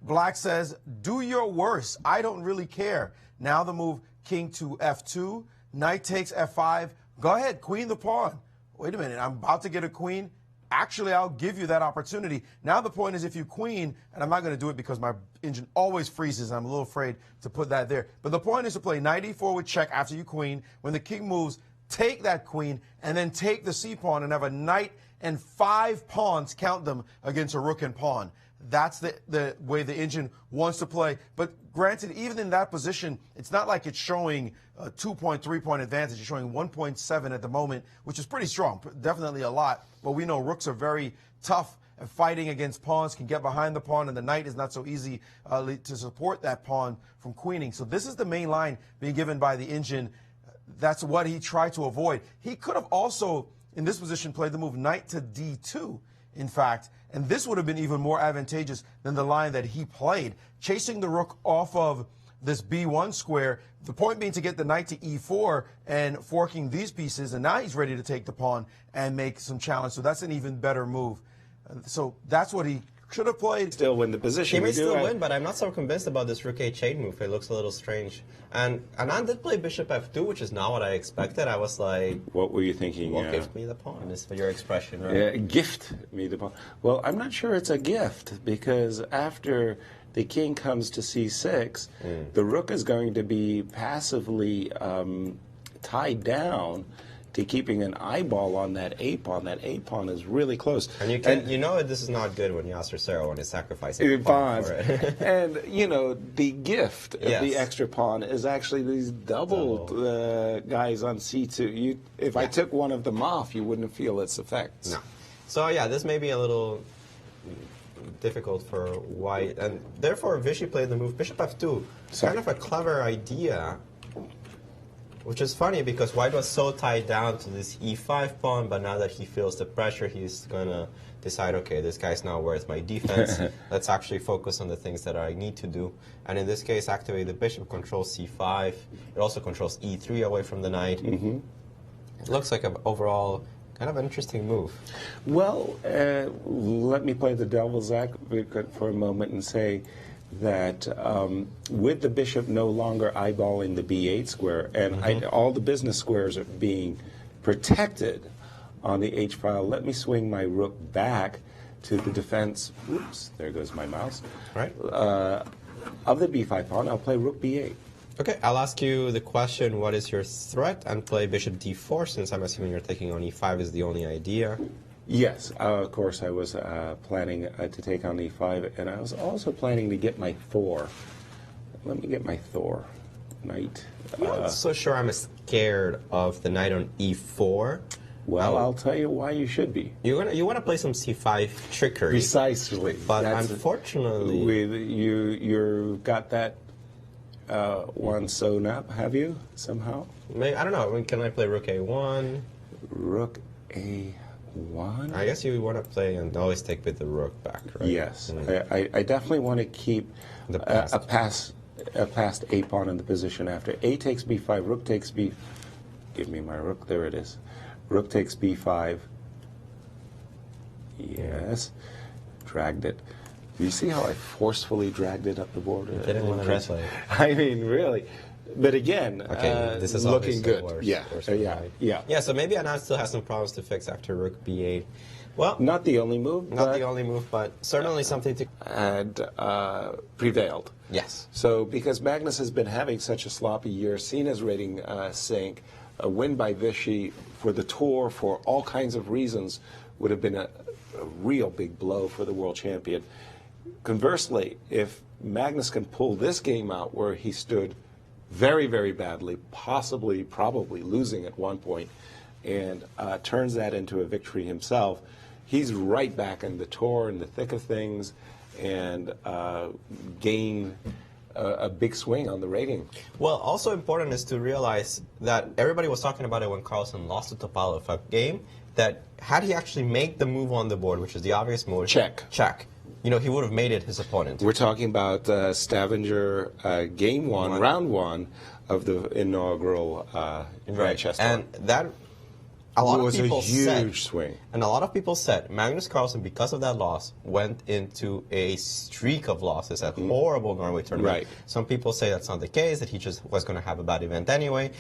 Black says, do your worst. I don't really care. Now the move king to F2. Knight takes F5. Go ahead, queen the pawn. Wait a minute, I'm about to get a queen. Actually, I'll give you that opportunity. Now the point is if you queen, and I'm not going to do it because my engine always freezes. I'm a little afraid to put that there. But the point is to play knight e4 with check after you queen. When the king moves, take that queen and then take the c pawn and have a knight and 5 pawns, count them, against a rook and pawn. That's the way the engine wants to play. But granted, even in that position, it's not like it's showing a 2-point, 3-point advantage. It's showing 1.7 at the moment, which is pretty strong, definitely a lot. But we know rooks are very tough at fighting against pawns, can get behind the pawn, and the knight is not so easy to support that pawn from queening. So this is the main line being given by the engine. That's what he tried to avoid. He could have also, in this position, played the move knight to D2, in fact, and this would have been even more advantageous than the line that he played, chasing the rook off of this B1 square, the point being to get the knight to E4 and forking these pieces, and now he's ready to take the pawn and make some challenge, so that's an even better move. So that's what he should have played. Still win the position. He may We do still have- win, but I'm not so convinced about this rook h8 move. It looks a little strange. And Anand did play bishop f2, which is not what I expected. I was like, What were you thinking? well, give me the pawn, is your expression, right? Gift me the pawn. Well, I'm not sure it's a gift because after the king comes to C6, the rook is going to be passively tied down to keeping an eyeball on that A pawn. That A pawn is really close. And you can, you know this is not good when Yasser Serow is sacrificing a pawn Pawns. for it. And, you know, the gift of the Yes. extra pawn is actually these doubled guys on C2. If I took one of them off, you wouldn't feel its effects. No. So yeah, this may be a little difficult for white, and therefore Vichy played the move bishop f2. It's kind of a clever idea, which is funny because white was so tied down to this e5 pawn, but now that he feels the pressure, he's gonna decide, okay, this guy's not worth my defense. Let's actually focus on the things that I need to do. And in this case, activate the bishop, controls c5. It also controls e3 away from the knight. It looks like an overall kind of an interesting move. Well, let me play the devil's advocate for a moment and say that with the bishop no longer eyeballing the b8 square, and all the business squares are being protected on the h file, let me swing my rook back to the defense. Whoops, there goes my mouse. Right. Of the b5 pawn, I'll play rook b8. Okay, I'll ask you the question, what is your threat, and play bishop d4, since I'm assuming you're taking on e5 is the only idea. Yes, of course I was planning to take on e5, and I was also planning to get my Thor. Let me get my Thor. Knight. I'm not so sure I'm scared of the knight on e4. Well, I'll tell you why you should be. You want to play some c5 trickery. Precisely. But unfortunately... You've got that one sewn up, have you, somehow? I don't know. Can I play rook a1? Rook a1? I guess you want to play and always take with the rook back, right? Yes. I definitely want to keep a passed a pawn in the position after. A takes b5, rook takes b... Give me my rook. There it is. Rook takes b5. Yes. Dragged it. Do you see how I forcefully dragged it up the board? Didn't want to replay. I mean, really. But again, okay, this is looking good. Worse, yeah. Yeah, so maybe Anand still has some problems to fix after rook b8. Well, not the only move. But certainly something to... And prevailed. Yes. So because Magnus has been having such a sloppy year, seen his rating sink, a win by Vichy for the tour for all kinds of reasons would have been a real big blow for the world champion. Conversely, if Magnus can pull this game out where he stood very, very badly, probably losing at one point, and turns that into a victory himself, he's right back in the tour, in the thick of things, and gain a big swing on the rating. Well, also important is to realize that everybody was talking about it when Carlsen lost the Topalov game, that had he actually made the move on the board, which is the obvious move, check, he would have made it his opponent. We're talking about Stavanger game one, round one of the inaugural Grand Chess Tour. And that... A lot of people huge swing. And a lot of people said Magnus Carlsen, because of that loss, went into a streak of losses, a horrible Norway tournament. Right. Some people say that's not the case, that he just was going to have a bad event anyway.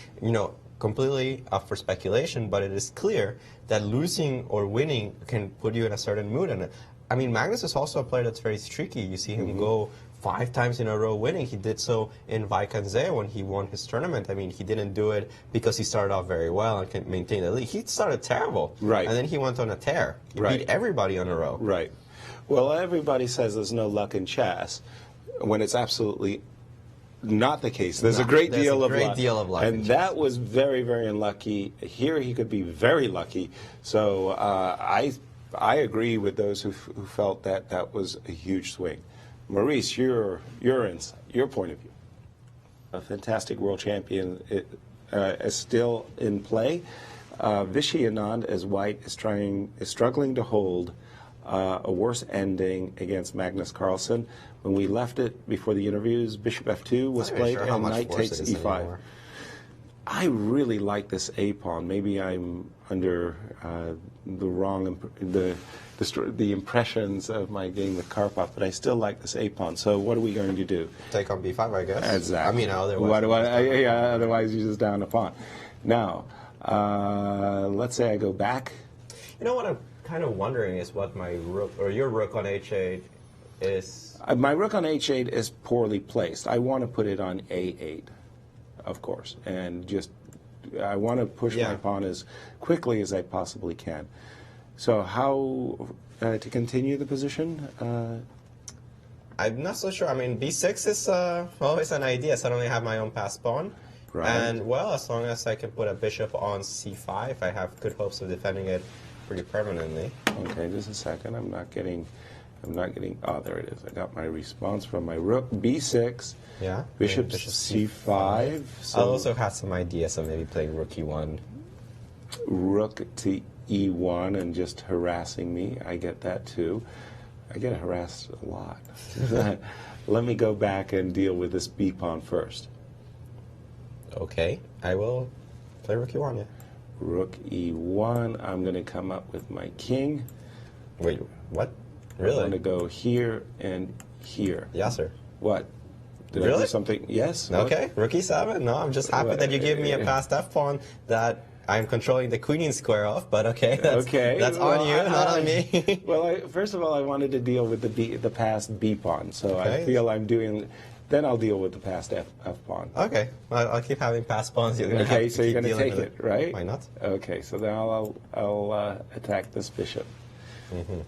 Completely up for speculation, but it is clear that losing or winning can put you in a certain mood. And I mean, Magnus is also a player that's very streaky. You see him go 5 times in a row winning. He did so in Vaikanze when he won his tournament. I mean, he didn't do it because he started off very well and can maintain the lead. He started terrible. Right. And then he went on a tear. He beat everybody on a row. Right. Well, everybody says there's no luck in chess when it's absolutely not the case. There's a great deal of luck. And that was very, very unlucky. Here he could be very lucky. So I agree with those who felt that that was a huge swing. Maurice, your insight, your point of view. A fantastic world champion is still in play. Viswanathan as white is struggling to hold a worse ending against Magnus Carlsen. When we left it before the interviews, bishop f2 was played and knight takes e5. Anymore. I really like this a pawn. Maybe I'm under the wrong the impressions of my game with Karpov, but I still like this a pawn. So what are we going to do? Take on b5, I guess. Exactly. I mean, otherwise. Otherwise you just down a pawn. Now, let's say I go back. You know what I'm kind of wondering is what my rook or your rook on h8 is. My rook on h8 is poorly placed. I want to put it on a8. Of course, and I want to push my pawn as quickly as I possibly can. So how to continue the position? I'm not so sure. I mean, b6 is always an idea. Suddenly I have my own passed pawn. Right. And, well, as long as I can put a bishop on c5, I have good hopes of defending it pretty permanently. Okay, just a second. I'm not getting, oh, there it is. I got my response from my rook, b6. Yeah. Bishop c5. So I also had some ideas of maybe playing rook e1. Rook to e1 and just harassing me. I get that too. I get harassed a lot. Let me go back and deal with this b pawn first. Okay. I will play rook e1, yeah. Rook e1. I'm going to come up with my king. Wait, what? Really? I'm going to go here and here. Yes, sir. What? Did I do something? Yes. Okay. Rook e7. No, I'm just happy that you gave me a passed f pawn that I'm controlling the queening square off, but okay, that's well, on you, not on me. Well, first of all, I wanted to deal with the passed B pawn, so Okay. I feel I'm doing. Then I'll deal with the passed F pawn. Okay, I'll keep having pass pawns. You're gonna have Okay, to so you're keep going to dealing take with it, right? Why not? Okay, so now I'll attack this bishop. And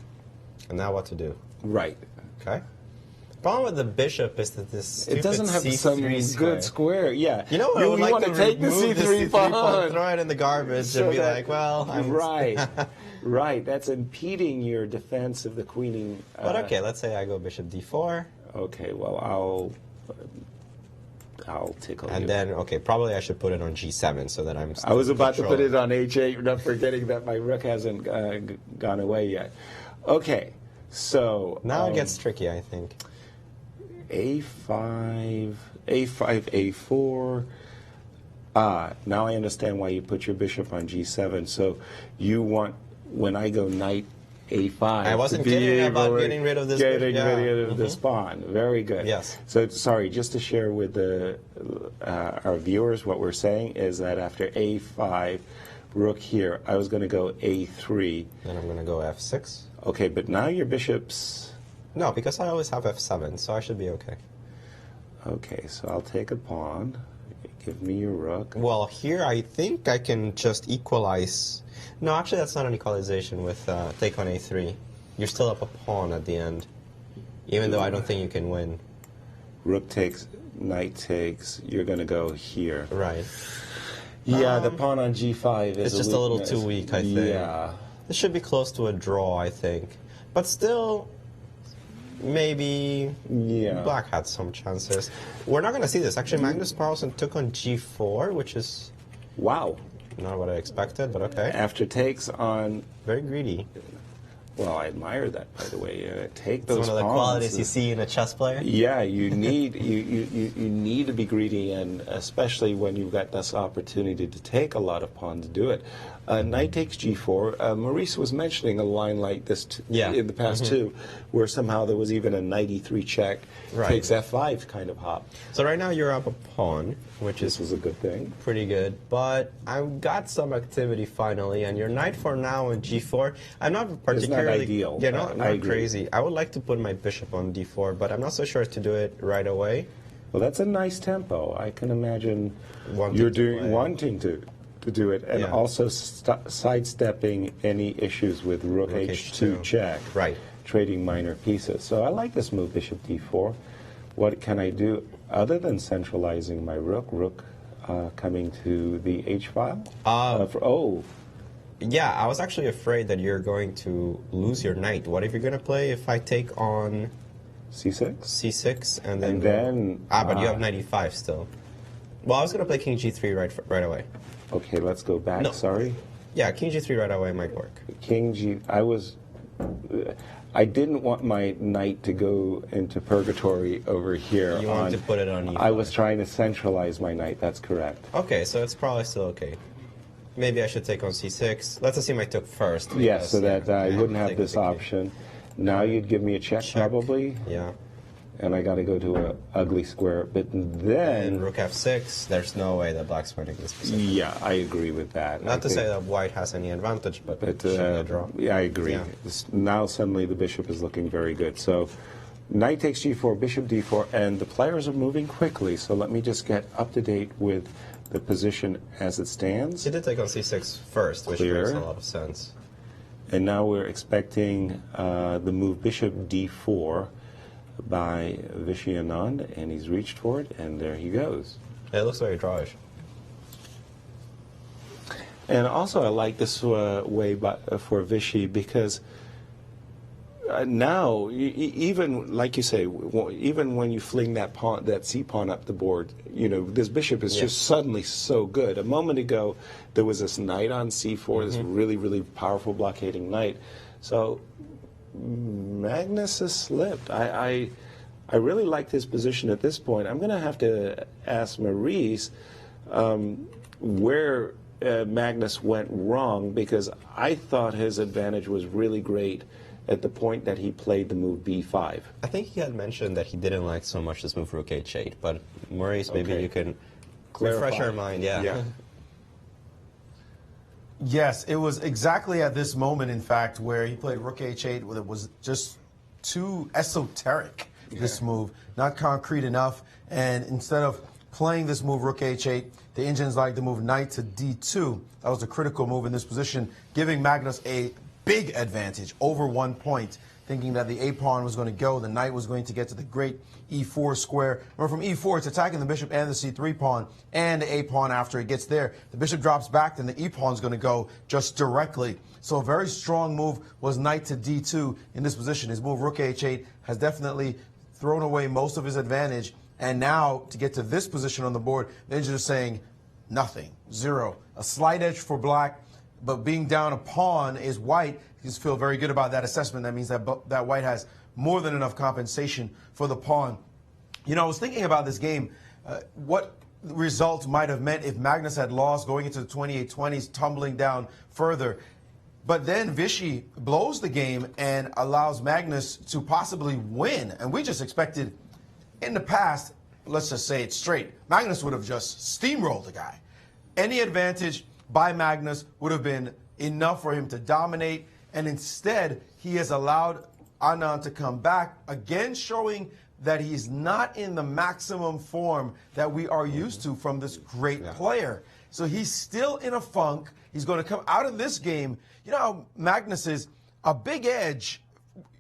now what to do? Right. Okay. The problem with the bishop is that this stupid It doesn't have C3 some square. good square. Yeah. You know what? I would like want to take the remove C3 pawn. throw it in the garbage, So and be that- like, well, I'm right, right. That's impeding your defense of the queening. But okay, let's say I go bishop d4, Okay. Well, I'll tickle and you. then okay, probably I should put it on g7 so that I'm. I was about to put controlling. it on h8, not forgetting that my rook hasn't gone away yet. Okay, so Now it gets tricky, I think. a5, a4. Now I understand why you put your bishop on g7. So you want, when I go knight a5, I wasn't to be kidding about able- getting rid of this Getting bishop, yeah. rid of this pawn. Very good. Yes. So sorry, just to share with the our viewers, what we're saying is that after a5, rook here, I was going to go a3. Then I'm going to go f6. Okay, but now your bishop's... No, because I always have f7, so I should be okay. Okay, so I'll take a pawn. Give me your rook. Well, here I think I can just equalize. No, actually, that's not an equalization with take on a3. You're still up a pawn at the end, even though I don't think you can win. Rook takes, knight takes. You're going to go here. Right. Yeah, the pawn on g5 is It's just a little weakness. too weak, I think. Yeah. This should be close to a draw, I think. But still, maybe Yeah. black had some chances. We're not going to see this. Actually, Magnus Carlsen took on g4, which is Wow. not what I expected, but okay. After takes on... Very greedy. Well, I admire that, by the way. Take It's those one of the pawns. qualities you see in a chess player. Yeah, you need you need to be greedy, and especially when you've got this opportunity to take a lot of pawns to do it. Knight takes g4. Maurice was mentioning a line like this Yeah. in the past too, where somehow there was even a knight e3 check, Right. takes f5 kind of hop. So right now you're up a pawn, which This is was a good thing. pretty good, but I've got some activity finally, and your knight for now on g4. I'm not particularly ideal. Yeah, I not agree. crazy. I would like to put my bishop on d4, but I'm not so sure to do it right away. Well, that's a nice tempo. I can imagine Wanting you're to play. wanting to do it, and Yeah. also sidestepping any issues with rook Rook h2 H2. check, Right. trading minor pieces. So I like this move, bishop d4. What can I do other than centralizing my rook? Rook coming to the h file. Yeah, I was actually afraid that you're going to lose your knight. What if you're going to play if I take on c6. c6 and then And go- then, but you have knight e5 still. Well, I was going to play king g3 right away. Okay, let's go back. No. Sorry, Yeah, king g3 right away might work. king g. I didn't want my knight to go into purgatory over here. You wanted to put it on e5. I was trying to centralize my knight. That's correct. Okay, so it's probably still okay. Maybe I should take on c6. Let's assume I took first. Yes, so because, that I have wouldn't to have take this the king. option. Now you'd give me a check, Check. probably, Yeah. and I got to go to a ugly square. But And then, rook f6, there's no way that black's winning this position. yeah, I agree with that. Not I to think- say that white has any advantage, but But should I draw? yeah, I agree. Yeah. Now suddenly the bishop is looking very good. So knight takes g4, bishop d4, and the players are moving quickly. So let me just get up to date with the position as it stands. He did take on c6 first, which Clear. makes a lot of sense. And now we're expecting the move bishop d4 by Viswanathan, and he's reached for it, and there he goes. It looks very drawish. And also, I like this way for Vichy because now, even like you say, even when you fling that pawn, that c pawn up the board, you know this bishop is just suddenly so good. A moment ago, there was this knight on c4, this really, really powerful blockading knight. So Magnus has slipped. I really like his position at this point. I'm going to have to ask Maurice where Magnus went wrong, because I thought his advantage was really great at the point that he played the move b5. I think he had mentioned that he didn't like so much this move rook h8, but Maurice, maybe Okay. you can Clarify. refresh our mind. Yeah. Yes, it was exactly at this moment, in fact, where he played rook h8. Where it was just too esoteric, this move, not concrete enough. And instead of playing this move, rook h8, the Indians like to move knight to d2. That was a critical move in this position, giving Magnus a big advantage, over 1 point, thinking that the a-pawn was going to go, the knight was going to get to the great e4 square. Remember, from e4, it's attacking the bishop and the c3 pawn, and the a-pawn after it gets there. The bishop drops back, then the e-pawn is going to go just directly. So a very strong move was knight to d2 in this position. His move, rook h8, has definitely thrown away most of his advantage. And now, to get to this position on the board, they're just saying nothing, zero. A slight edge for black, but being down a pawn is white. You just feel very good about that assessment. That means that white has more than enough compensation for the pawn. You know, I was thinking about this game, what result might have meant if Magnus had lost going into the 28-20s, tumbling down further. But then Vichy blows the game and allows Magnus to possibly win. And we just expected, in the past, let's just say it straight, Magnus would have just steamrolled the guy. Any advantage by Magnus would have been enough for him to dominate. And instead, he has allowed Anand to come back, again showing that he's not in the maximum form that we are used to from this great player. So he's still in a funk. He's going to come out of this game. You know how Magnus is a big edge.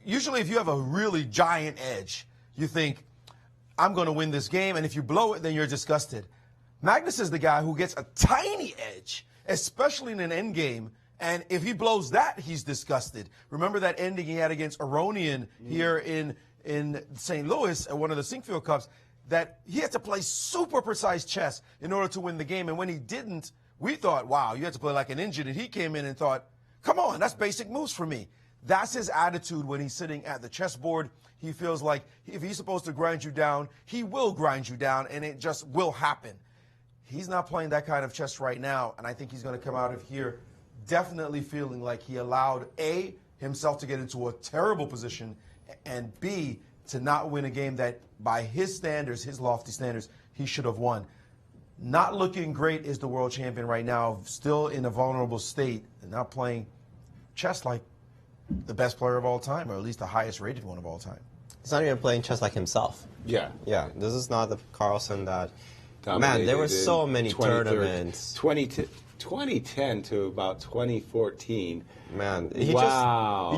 Usually if you have a really giant edge, you think, I'm going to win this game, and if you blow it, then you're disgusted. Magnus is the guy who gets a tiny edge, especially in an endgame, and if he blows that, he's disgusted. Remember that ending he had against Aronian here in St. Louis at one of the Sinkfield Cups, that he had to play super precise chess in order to win the game, and when he didn't, we thought, wow, you had to play like an engine, and he came in and thought, come on, that's basic moves for me. That's his attitude when he's sitting at the chessboard. He feels like if he's supposed to grind you down, he will grind you down, and it just will happen. He's not playing that kind of chess right now, and I think he's going to come out of here definitely feeling like he allowed, A, himself to get into a terrible position, and B, to not win a game that, by his standards, his lofty standards, he should have won. Not looking great is the world champion right now, still in a vulnerable state, and not playing chess like the best player of all time, or at least the highest rated one of all time. He's not even playing chess like himself. Yeah. Yeah, this is not the Carlsen that... Man, there were so many tournaments. 2010 to about 2014. Man, he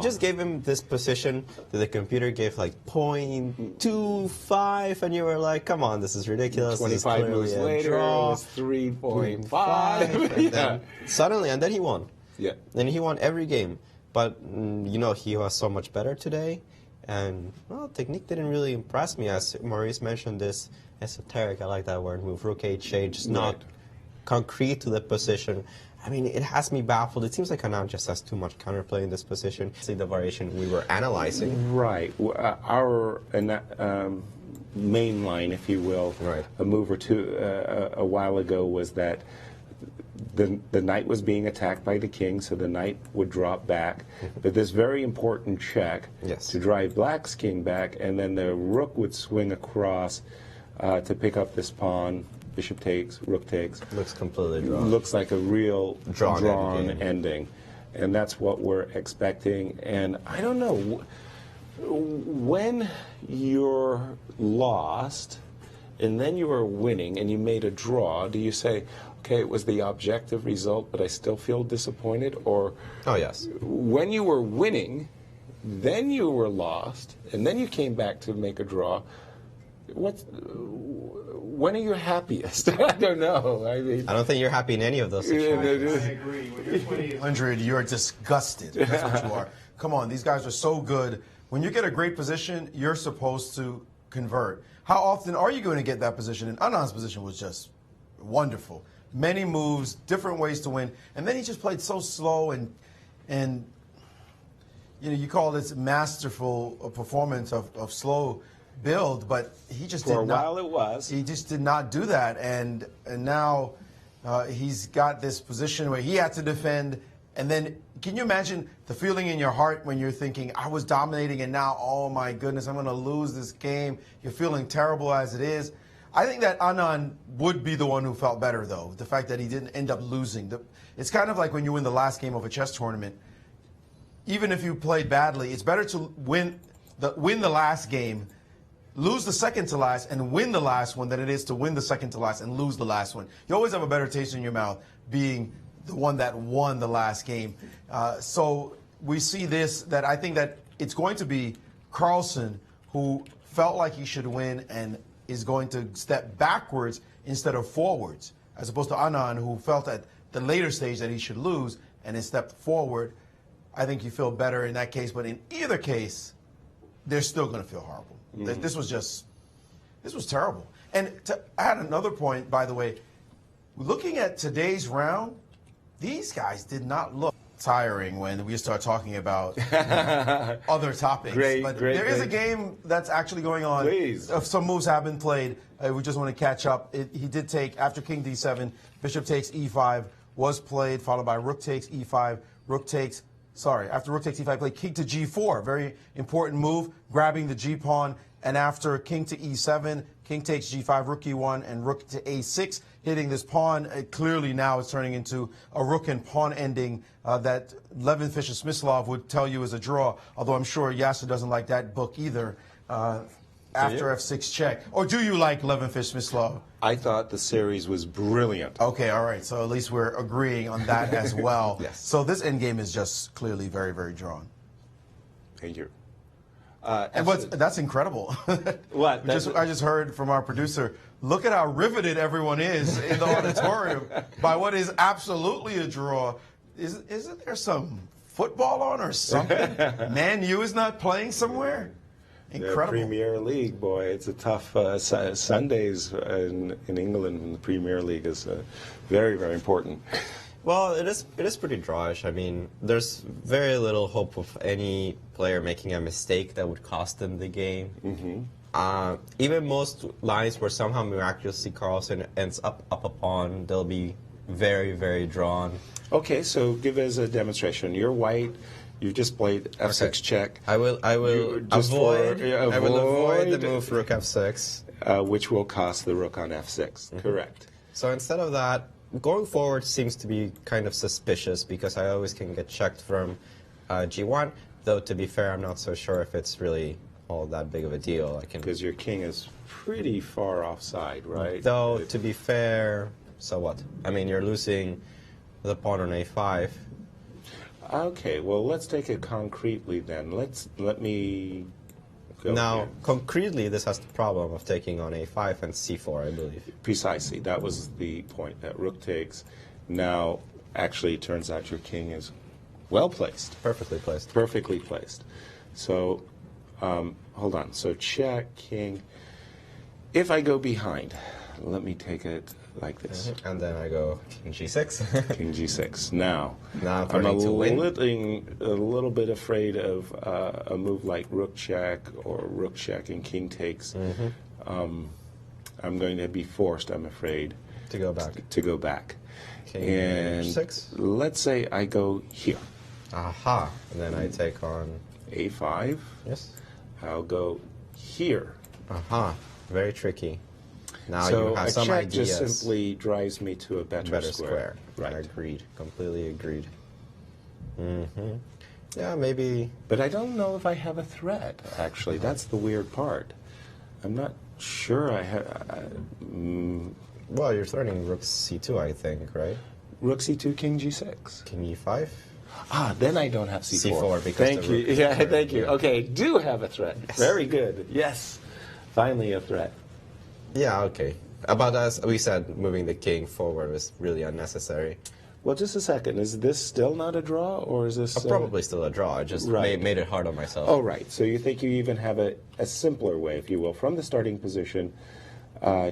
just gave him this position that the computer gave like 0.25, and you were like, come on, this is ridiculous. 25 moves later, it was 3.5. Yeah. Suddenly, and then he won. Yeah. And he won every game. But, you know, he was so much better today. And, well, technique didn't really impress me. As Maurice mentioned, this esoteric, I like that word, move, rook h8, just not concrete to the position. I mean, it has me baffled. It seems like Anand just has too much counterplay in this position. See the variation we were analyzing. Right. Our main line, if you will, a move or two a while ago was that the knight was being attacked by the king, so the knight would drop back. But this very important check to drive black's king back, and then the rook would swing across to pick up this pawn. Bishop takes, rook takes. Looks completely drawn. Looks like a real drawn ending. And that's what we're expecting. And I don't know, when you're lost and then you are winning and you made a draw, do you say, okay, it was the objective result, but I still feel disappointed? Or when you were winning, then you were lost, and then you came back to make a draw, when are you happiest? I don't know. I mean, I don't think you're happy in any of those situations. I agree. When you're 2,800, you're disgusted. That's what you are. Come on, these guys are so good. When you get a great position, you're supposed to convert. How often are you going to get that position? And Anand's position was just wonderful. Many moves, different ways to win. And then he just played so slow and you know, you call this masterful performance of slow build, but he just did not. For a while it was. He just did not do that, and now he's got this position where he had to defend, and then can you imagine the feeling in your heart when you're thinking, I was dominating, and now, oh my goodness, I'm going to lose this game. You're feeling terrible as it is. I think that Anand would be the one who felt better, though. The fact that he didn't end up losing. It's kind of like when you win the last game of a chess tournament. Even if you played badly, it's better to win the last game, lose the second to last, and win the last one than it is to win the second to last and lose the last one. You always have a better taste in your mouth being the one that won the last game. So we see this, that I think that it's going to be Carlsen who felt like he should win and is going to step backwards instead of forwards, as opposed to Anand, who felt at the later stage that he should lose and then stepped forward. I think you feel better in that case, but in either case, they're still going to feel horrible. Mm-hmm. This was terrible. And to add another point, by the way, looking at today's round, these guys did not look tiring when we start talking about other topics. But there is a game that's actually going on. Please. Some moves have been played. We just want to catch up. He did take, after king d7, bishop takes e5 was played, followed by rook takes e5, after rook takes e5, played king to g4, very important move, grabbing the g-pawn, and after king to e7, king takes g5, rook e1, and rook to a6, hitting this pawn. Clearly now it's turning into a rook and pawn ending that Levin Fischer-Smyslov would tell you is a draw, although I'm sure Yasser doesn't like that book either. After f6 check. Or do you like Levin Fischer-Smyslov? I thought the series was brilliant. Okay, all right. So at least we're agreeing on that as well. Yes. So this endgame is just clearly very, very drawn. Thank you. And that's incredible. What? I just heard from our producer, look at how riveted everyone is in the auditorium by what is absolutely a draw. Isn't there some football on or something? Man U is not playing somewhere? Incredible. The Premier League, boy, it's a tough Sundays in England in the Premier League is very, very important. Well, it is pretty drawish. I mean, there's very little hope of any player making a mistake that would cost them the game. Mm-hmm. Even most lines where somehow miraculously Carlsen ends up a pawn, they'll be very, very drawn. Okay, so give us a demonstration. You're white. You just played f6 check. I will avoid the move rook f6, which will cost the rook on f6. Mm-hmm. Correct. So instead of that, going forward seems to be kind of suspicious because I always can get checked from g1. Though to be fair, I'm not so sure if it's really all that big of a deal. Because your king is pretty far offside, right? Though to be fair, so what? I mean, you're losing the pawn on a5. Okay, well, let's take it concretely then. Let me go now, here. Concretely, this has the problem of taking on a5 and c4, I believe. Precisely. That was the point, that rook takes. Now, actually, it turns out your king is well placed. Perfectly placed. Perfectly placed. So, hold on. So, check, king. If I go behind, let me take it like this. Mm-hmm. And then I go king g6. King g6. Now I'm a little bit afraid of a move like rook check or rook check and king takes. Mm-hmm. I'm going to be forced, I'm afraid, to go back. King and h6. Let's say I go here. Aha. And then I take on a5. Yes. I'll go here. Aha. Very tricky. Now so you have some check ideas. just simply drives me to a better square. Right. Agreed. Completely agreed. Mm-hmm. Yeah, maybe. But I don't know if I have a threat, actually. That's the weird part. I'm not sure I have... Well, you're threatening rook c2, I think, right? Rook c2, king g6. King e5? Then I don't have c4. c4 because thank you. Yeah, thank you. Okay, do have a threat. Yes. Very good. Yes. Finally a threat. Yeah, okay. But as we said, moving the king forward was really unnecessary. Well, just a second. Is this still not a draw, or is this... probably still a draw. I just made it hard on myself. Oh, right. So you think you even have a simpler way, if you will, from the starting position,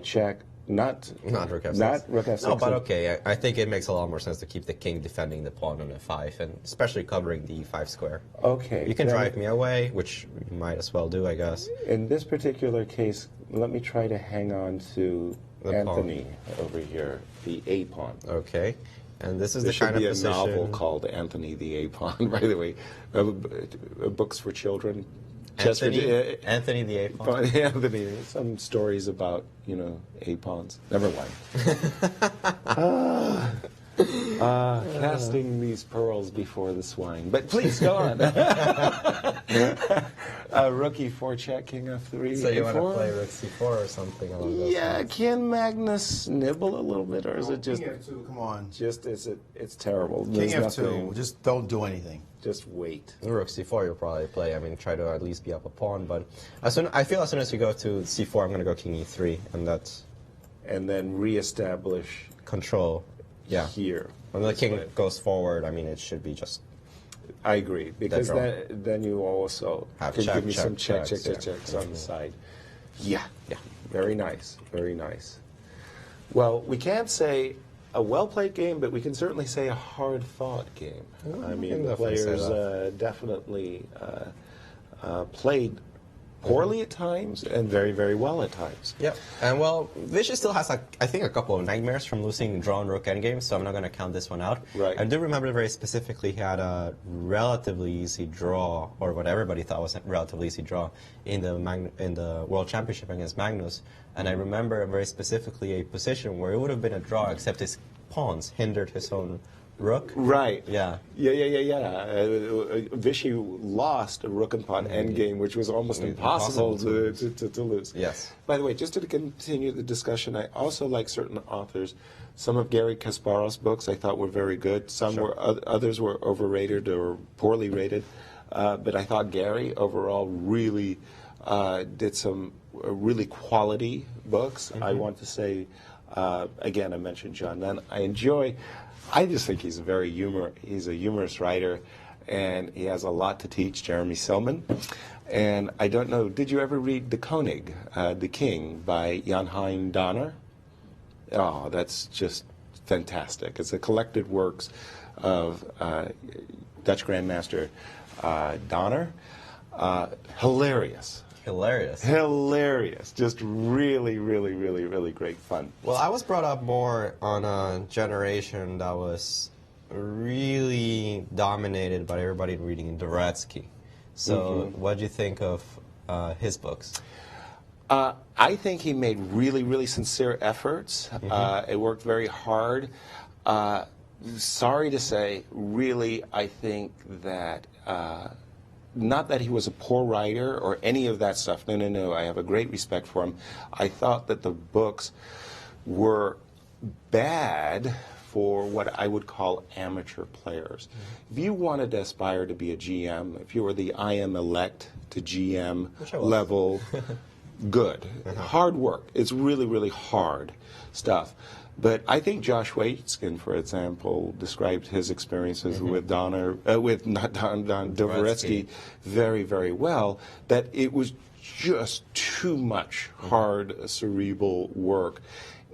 check, not rook f6. Not rook f6. No, but okay. I think it makes a lot more sense to keep the king defending the pawn on f5, and especially covering the e5 square. Okay. You can drive me away, which you might as well do, I guess. In this particular case, let me try to hang on to Anthony over here, the A pawn. Okay. And this is the kind of position... There should be a novel called Anthony the A pawn, by the way. Books for children. Just Anthony the 8 pawn. Anthony, some stories about, 8 pawns. Never mind. Casting these pearls before the swine. But please, go on. Rook E4 check, King F3. So you want to A4? play Rook C4 or something along those Yeah, lines? can Magnus nibble a little bit, or is it just... King F2, come on. It's terrible. King There's F2, nothing. just don't do anything. Just wait. Rook C4 you'll probably play. I mean, try to at least be up a pawn. But I feel as soon as you go to C4, I'm going to go King E3, and that's And then reestablish control. Yeah. here. When the This king way. goes forward, I mean, it should be just... I agree, because draw. then you also Have can check, give me check, some checks checks, yeah. on the Mhm. side. Yeah, Yeah. very nice, very nice. Well, we can't say a well-played game, but we can certainly say a hard-fought game. I we mean, can the definitely say players definitely played poorly at times and very, very well at times. Yep. And well, Vishy still has, I think, a couple of nightmares from losing drawn rook endgame, so I'm not going to count this one out. Right. I do remember very specifically he had a relatively easy draw, or what everybody thought was a relatively easy draw, in the World Championship against Magnus. And I remember very specifically a position where it would have been a draw, except his pawns hindered his own rook. Right. Yeah. Yeah. Vishy lost a rook and pawn endgame, which was almost impossible to lose. Yes. By the way, just to continue the discussion, I also like certain authors. Some of Gary Kasparov's books I thought were very good. Some were others were overrated or poorly rated. But I thought Gary overall really did some really quality books. I want to say, again, I mentioned John Nunn. I just think he's he's a humorous writer, and he has a lot to teach, Jeremy Silman. And I don't know, did you ever read The Konig, The King, by Jan Hein Donner? Oh, that's just fantastic. It's a collected works of Dutch Grandmaster Donner. Hilarious. Hilarious. Just really, really, really, really great fun. Well, I was brought up more on a generation that was really dominated by everybody reading Dvoretsky. So what do you think of his books? I think he made really, really sincere efforts. It worked very hard. Sorry to say, really, I think that... not that he was a poor writer or any of that stuff. No. I have a great respect for him. I thought that the books were bad for what I would call amateur players. If you wanted to aspire to be a GM, if you were the I am elect to GM level, good. Hard work. It's really, really hard stuff. But I think Josh Waitzkin, for example, described his experiences with Dvoretsky very, very well, that it was just too much hard, cerebral work,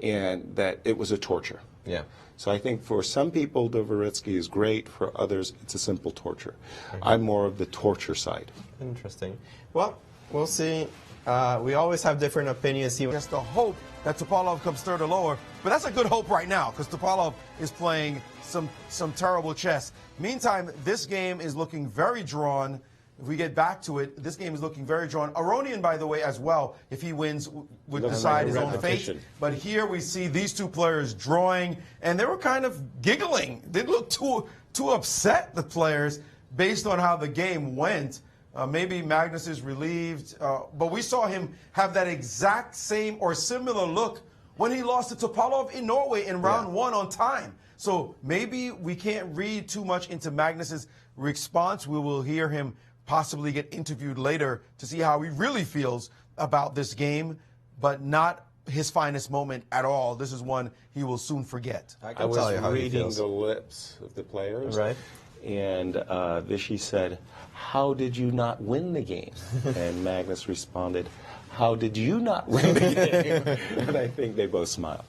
and that it was a torture. Yeah. So I think for some people, Dvoretsky is great. For others, it's a simple torture. I'm more of the torture side. Interesting. Well, we'll see. We always have different opinions. Just the hope that Topalov comes third or lower, but that's a good hope right now because Topalov is playing some terrible chess. Meantime, this game is looking very drawn. If we get back to it, this game is looking very drawn. Aronian, by the way, as well, if he wins, would decide his own fate. But here we see these two players drawing, and they were kind of giggling. They looked too upset, the players, based on how the game went. Maybe Magnus is relieved, but we saw him have that exact same or similar look when he lost to Topalov in Norway in round one on time. So maybe we can't read too much into Magnus's response. We will hear him possibly get interviewed later to see how he really feels about this game, but not his finest moment at all. This is one he will soon forget. I was reading the lips of the players. Right. And Vishy said, "How did you not win the game?" And Magnus responded, "How did you not win the game?" And I think they both smiled.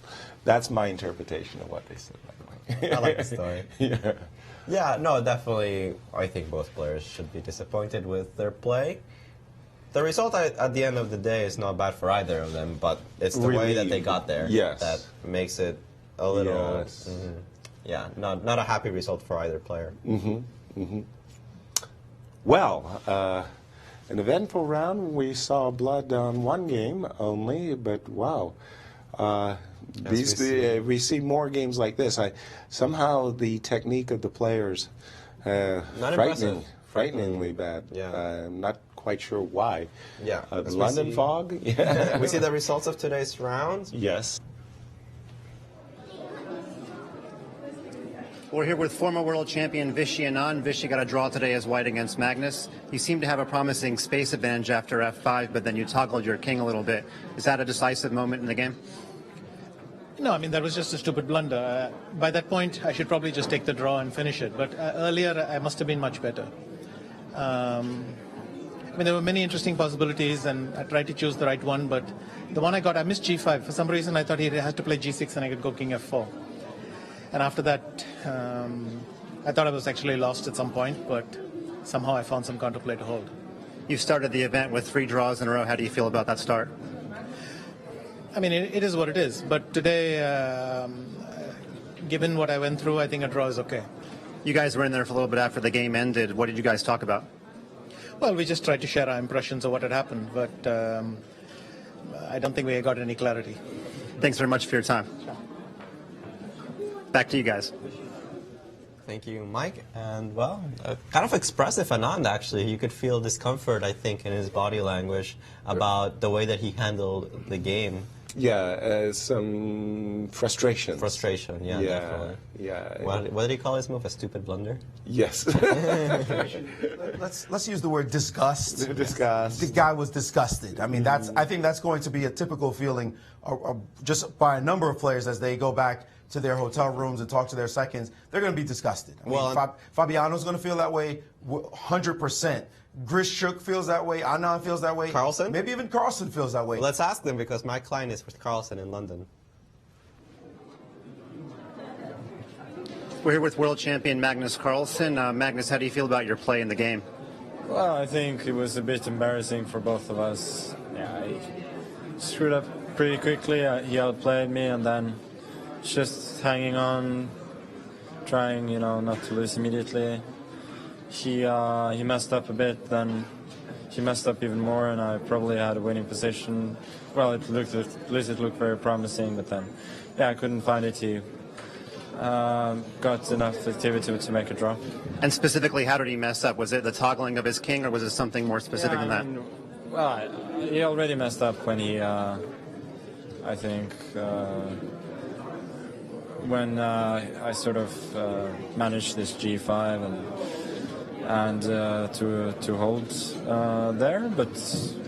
That's my interpretation of what they said, by the way. I like the story. Yeah, no, definitely. I think both players should be disappointed with their play. The result at the end of the day is not bad for either of them, but it's the way that they got there that makes it a little... Yeah, not a happy result for either player. Well, An eventful round. We saw blood on one game only, but wow. We see more games like this. Somehow the technique of the players, frighteningly bad. Yeah. I'm not quite sure why. Yeah. The London fog. Yeah. We see the results of today's round. Yes. We're here with former world champion Viswanathan Anand. Vishy got a draw today as white against Magnus. You seem to have a promising space advantage after f5, but then you toggled your king a little bit. Is that a decisive moment in the game? No, I mean, that was just a stupid blunder. By that point, I should probably just take the draw and finish it. But earlier, I must have been much better. I mean, there were many interesting possibilities, and I tried to choose the right one. But the one I got, I missed g5. For some reason, I thought he had to play g6, and I could go king f4. And after that, I thought I was actually lost at some point, but somehow I found some counterplay to hold. You started the event with 3 draws in a row. How do you feel about that start? I mean, it is what it is. But today, given what I went through, I think a draw is okay. You guys were in there for a little bit after the game ended. What did you guys talk about? Well, we just tried to share our impressions of what had happened, but I don't think we got any clarity. Thanks very much for your time. Back to you guys. Thank you, Mike. And, well, kind of expressive Anand, actually. You could feel discomfort, I think, in his body language about the way that he handled the game. Yeah, some frustration. Frustration, yeah, definitely. Yeah. What did he call his move? A stupid blunder? Yes. Let's use the word disgust. Disgust. The guy was disgusted. I mean, I think that's going to be a typical feeling just by a number of players as they go back to their hotel rooms and talk to their seconds. They're going to be disgusted. I mean, Fabiano's going to feel that way 100%. Grishuk feels that way. Anand feels that way. Carlsen? Maybe even Carlsen feels that way. Let's ask them, because my client is with Carlsen in London. We're here with world champion Magnus Carlsen. Magnus, how do you feel about your play in the game? Well, I think it was a bit embarrassing for both of us. Yeah, I screwed up pretty quickly. He outplayed me, and then just hanging on, trying, not to lose immediately. He messed up a bit, then he messed up even more, and I probably had a winning position. Well, at least it looked very promising, but then, yeah, I couldn't find it. He got enough activity to make a draw. And specifically, how did he mess up? Was it the toggling of his king, or was it something more specific than that? Well, he already messed up when he, I think, when I sort of managed this g5 and to hold there, but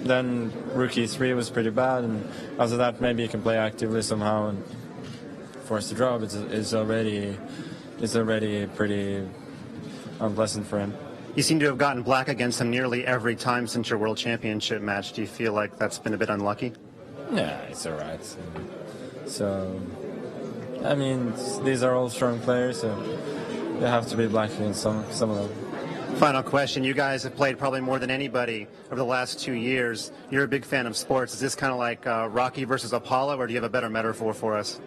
then rook e3 was pretty bad, and after that maybe you can play actively somehow and force the draw, but it's already pretty unpleasant for him. You seem to have gotten black against him nearly every time since your world championship match. Do you feel like that's been a bit unlucky? Yeah, it's all right. So, I mean, these are all strong players, so you have to be black against some of them. Final question. You guys have played probably more than anybody over the last 2 years. You're a big fan of sports. Is this kind of like Rocky versus Apollo, or do you have a better metaphor for us?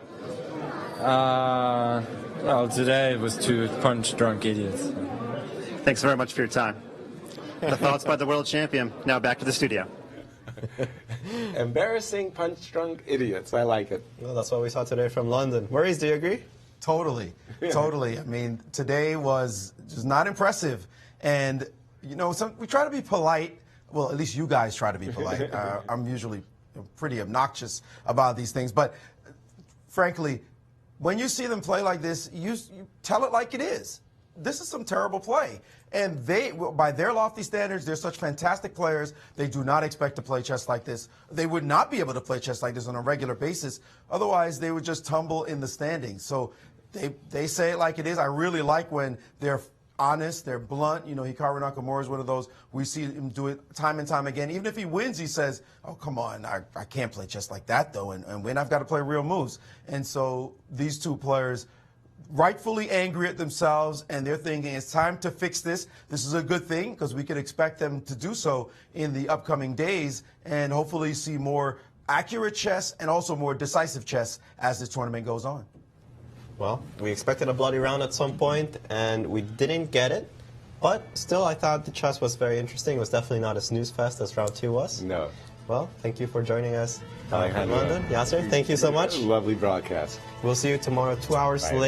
Well, today it was 2 punch-drunk idiots. Thanks very much for your time. The thoughts by the world champion. Now back to the studio. Embarrassing punch-drunk idiots. I like it. Well, that's what we saw today from London. Maurice, do you agree? Totally. Totally. I mean, today was just not impressive. And, we try to be polite. Well, at least you guys try to be polite. I'm usually pretty obnoxious about these things. But, frankly, when you see them play like this, you tell it like it is. This is some terrible play. And they, by their lofty standards, they're such fantastic players. They do not expect to play chess like this. They would not be able to play chess like this on a regular basis. Otherwise, they would just tumble in the standings. So they say it like it is. I really like when they're honest, they're blunt. Hikaru Nakamura is one of those. We see him do it time and time again. Even if he wins, he says, oh, come on, I can't play chess like that, though. And when I've got to play real moves. And so these two players, rightfully angry at themselves, and they're thinking it's time to fix this. This is a good thing because we could expect them to do so in the upcoming days and hopefully see more accurate chess and also more decisive chess as this tournament goes on. Well, we expected a bloody round at some point, and we didn't get it. But still, I thought the chess was very interesting. It was definitely not a snooze fest as round 2 was. No. Well, thank you for joining us in Alejandro. London. Yasser, thank you so much. Lovely broadcast. We'll see you tomorrow, 2 hours Bye. later.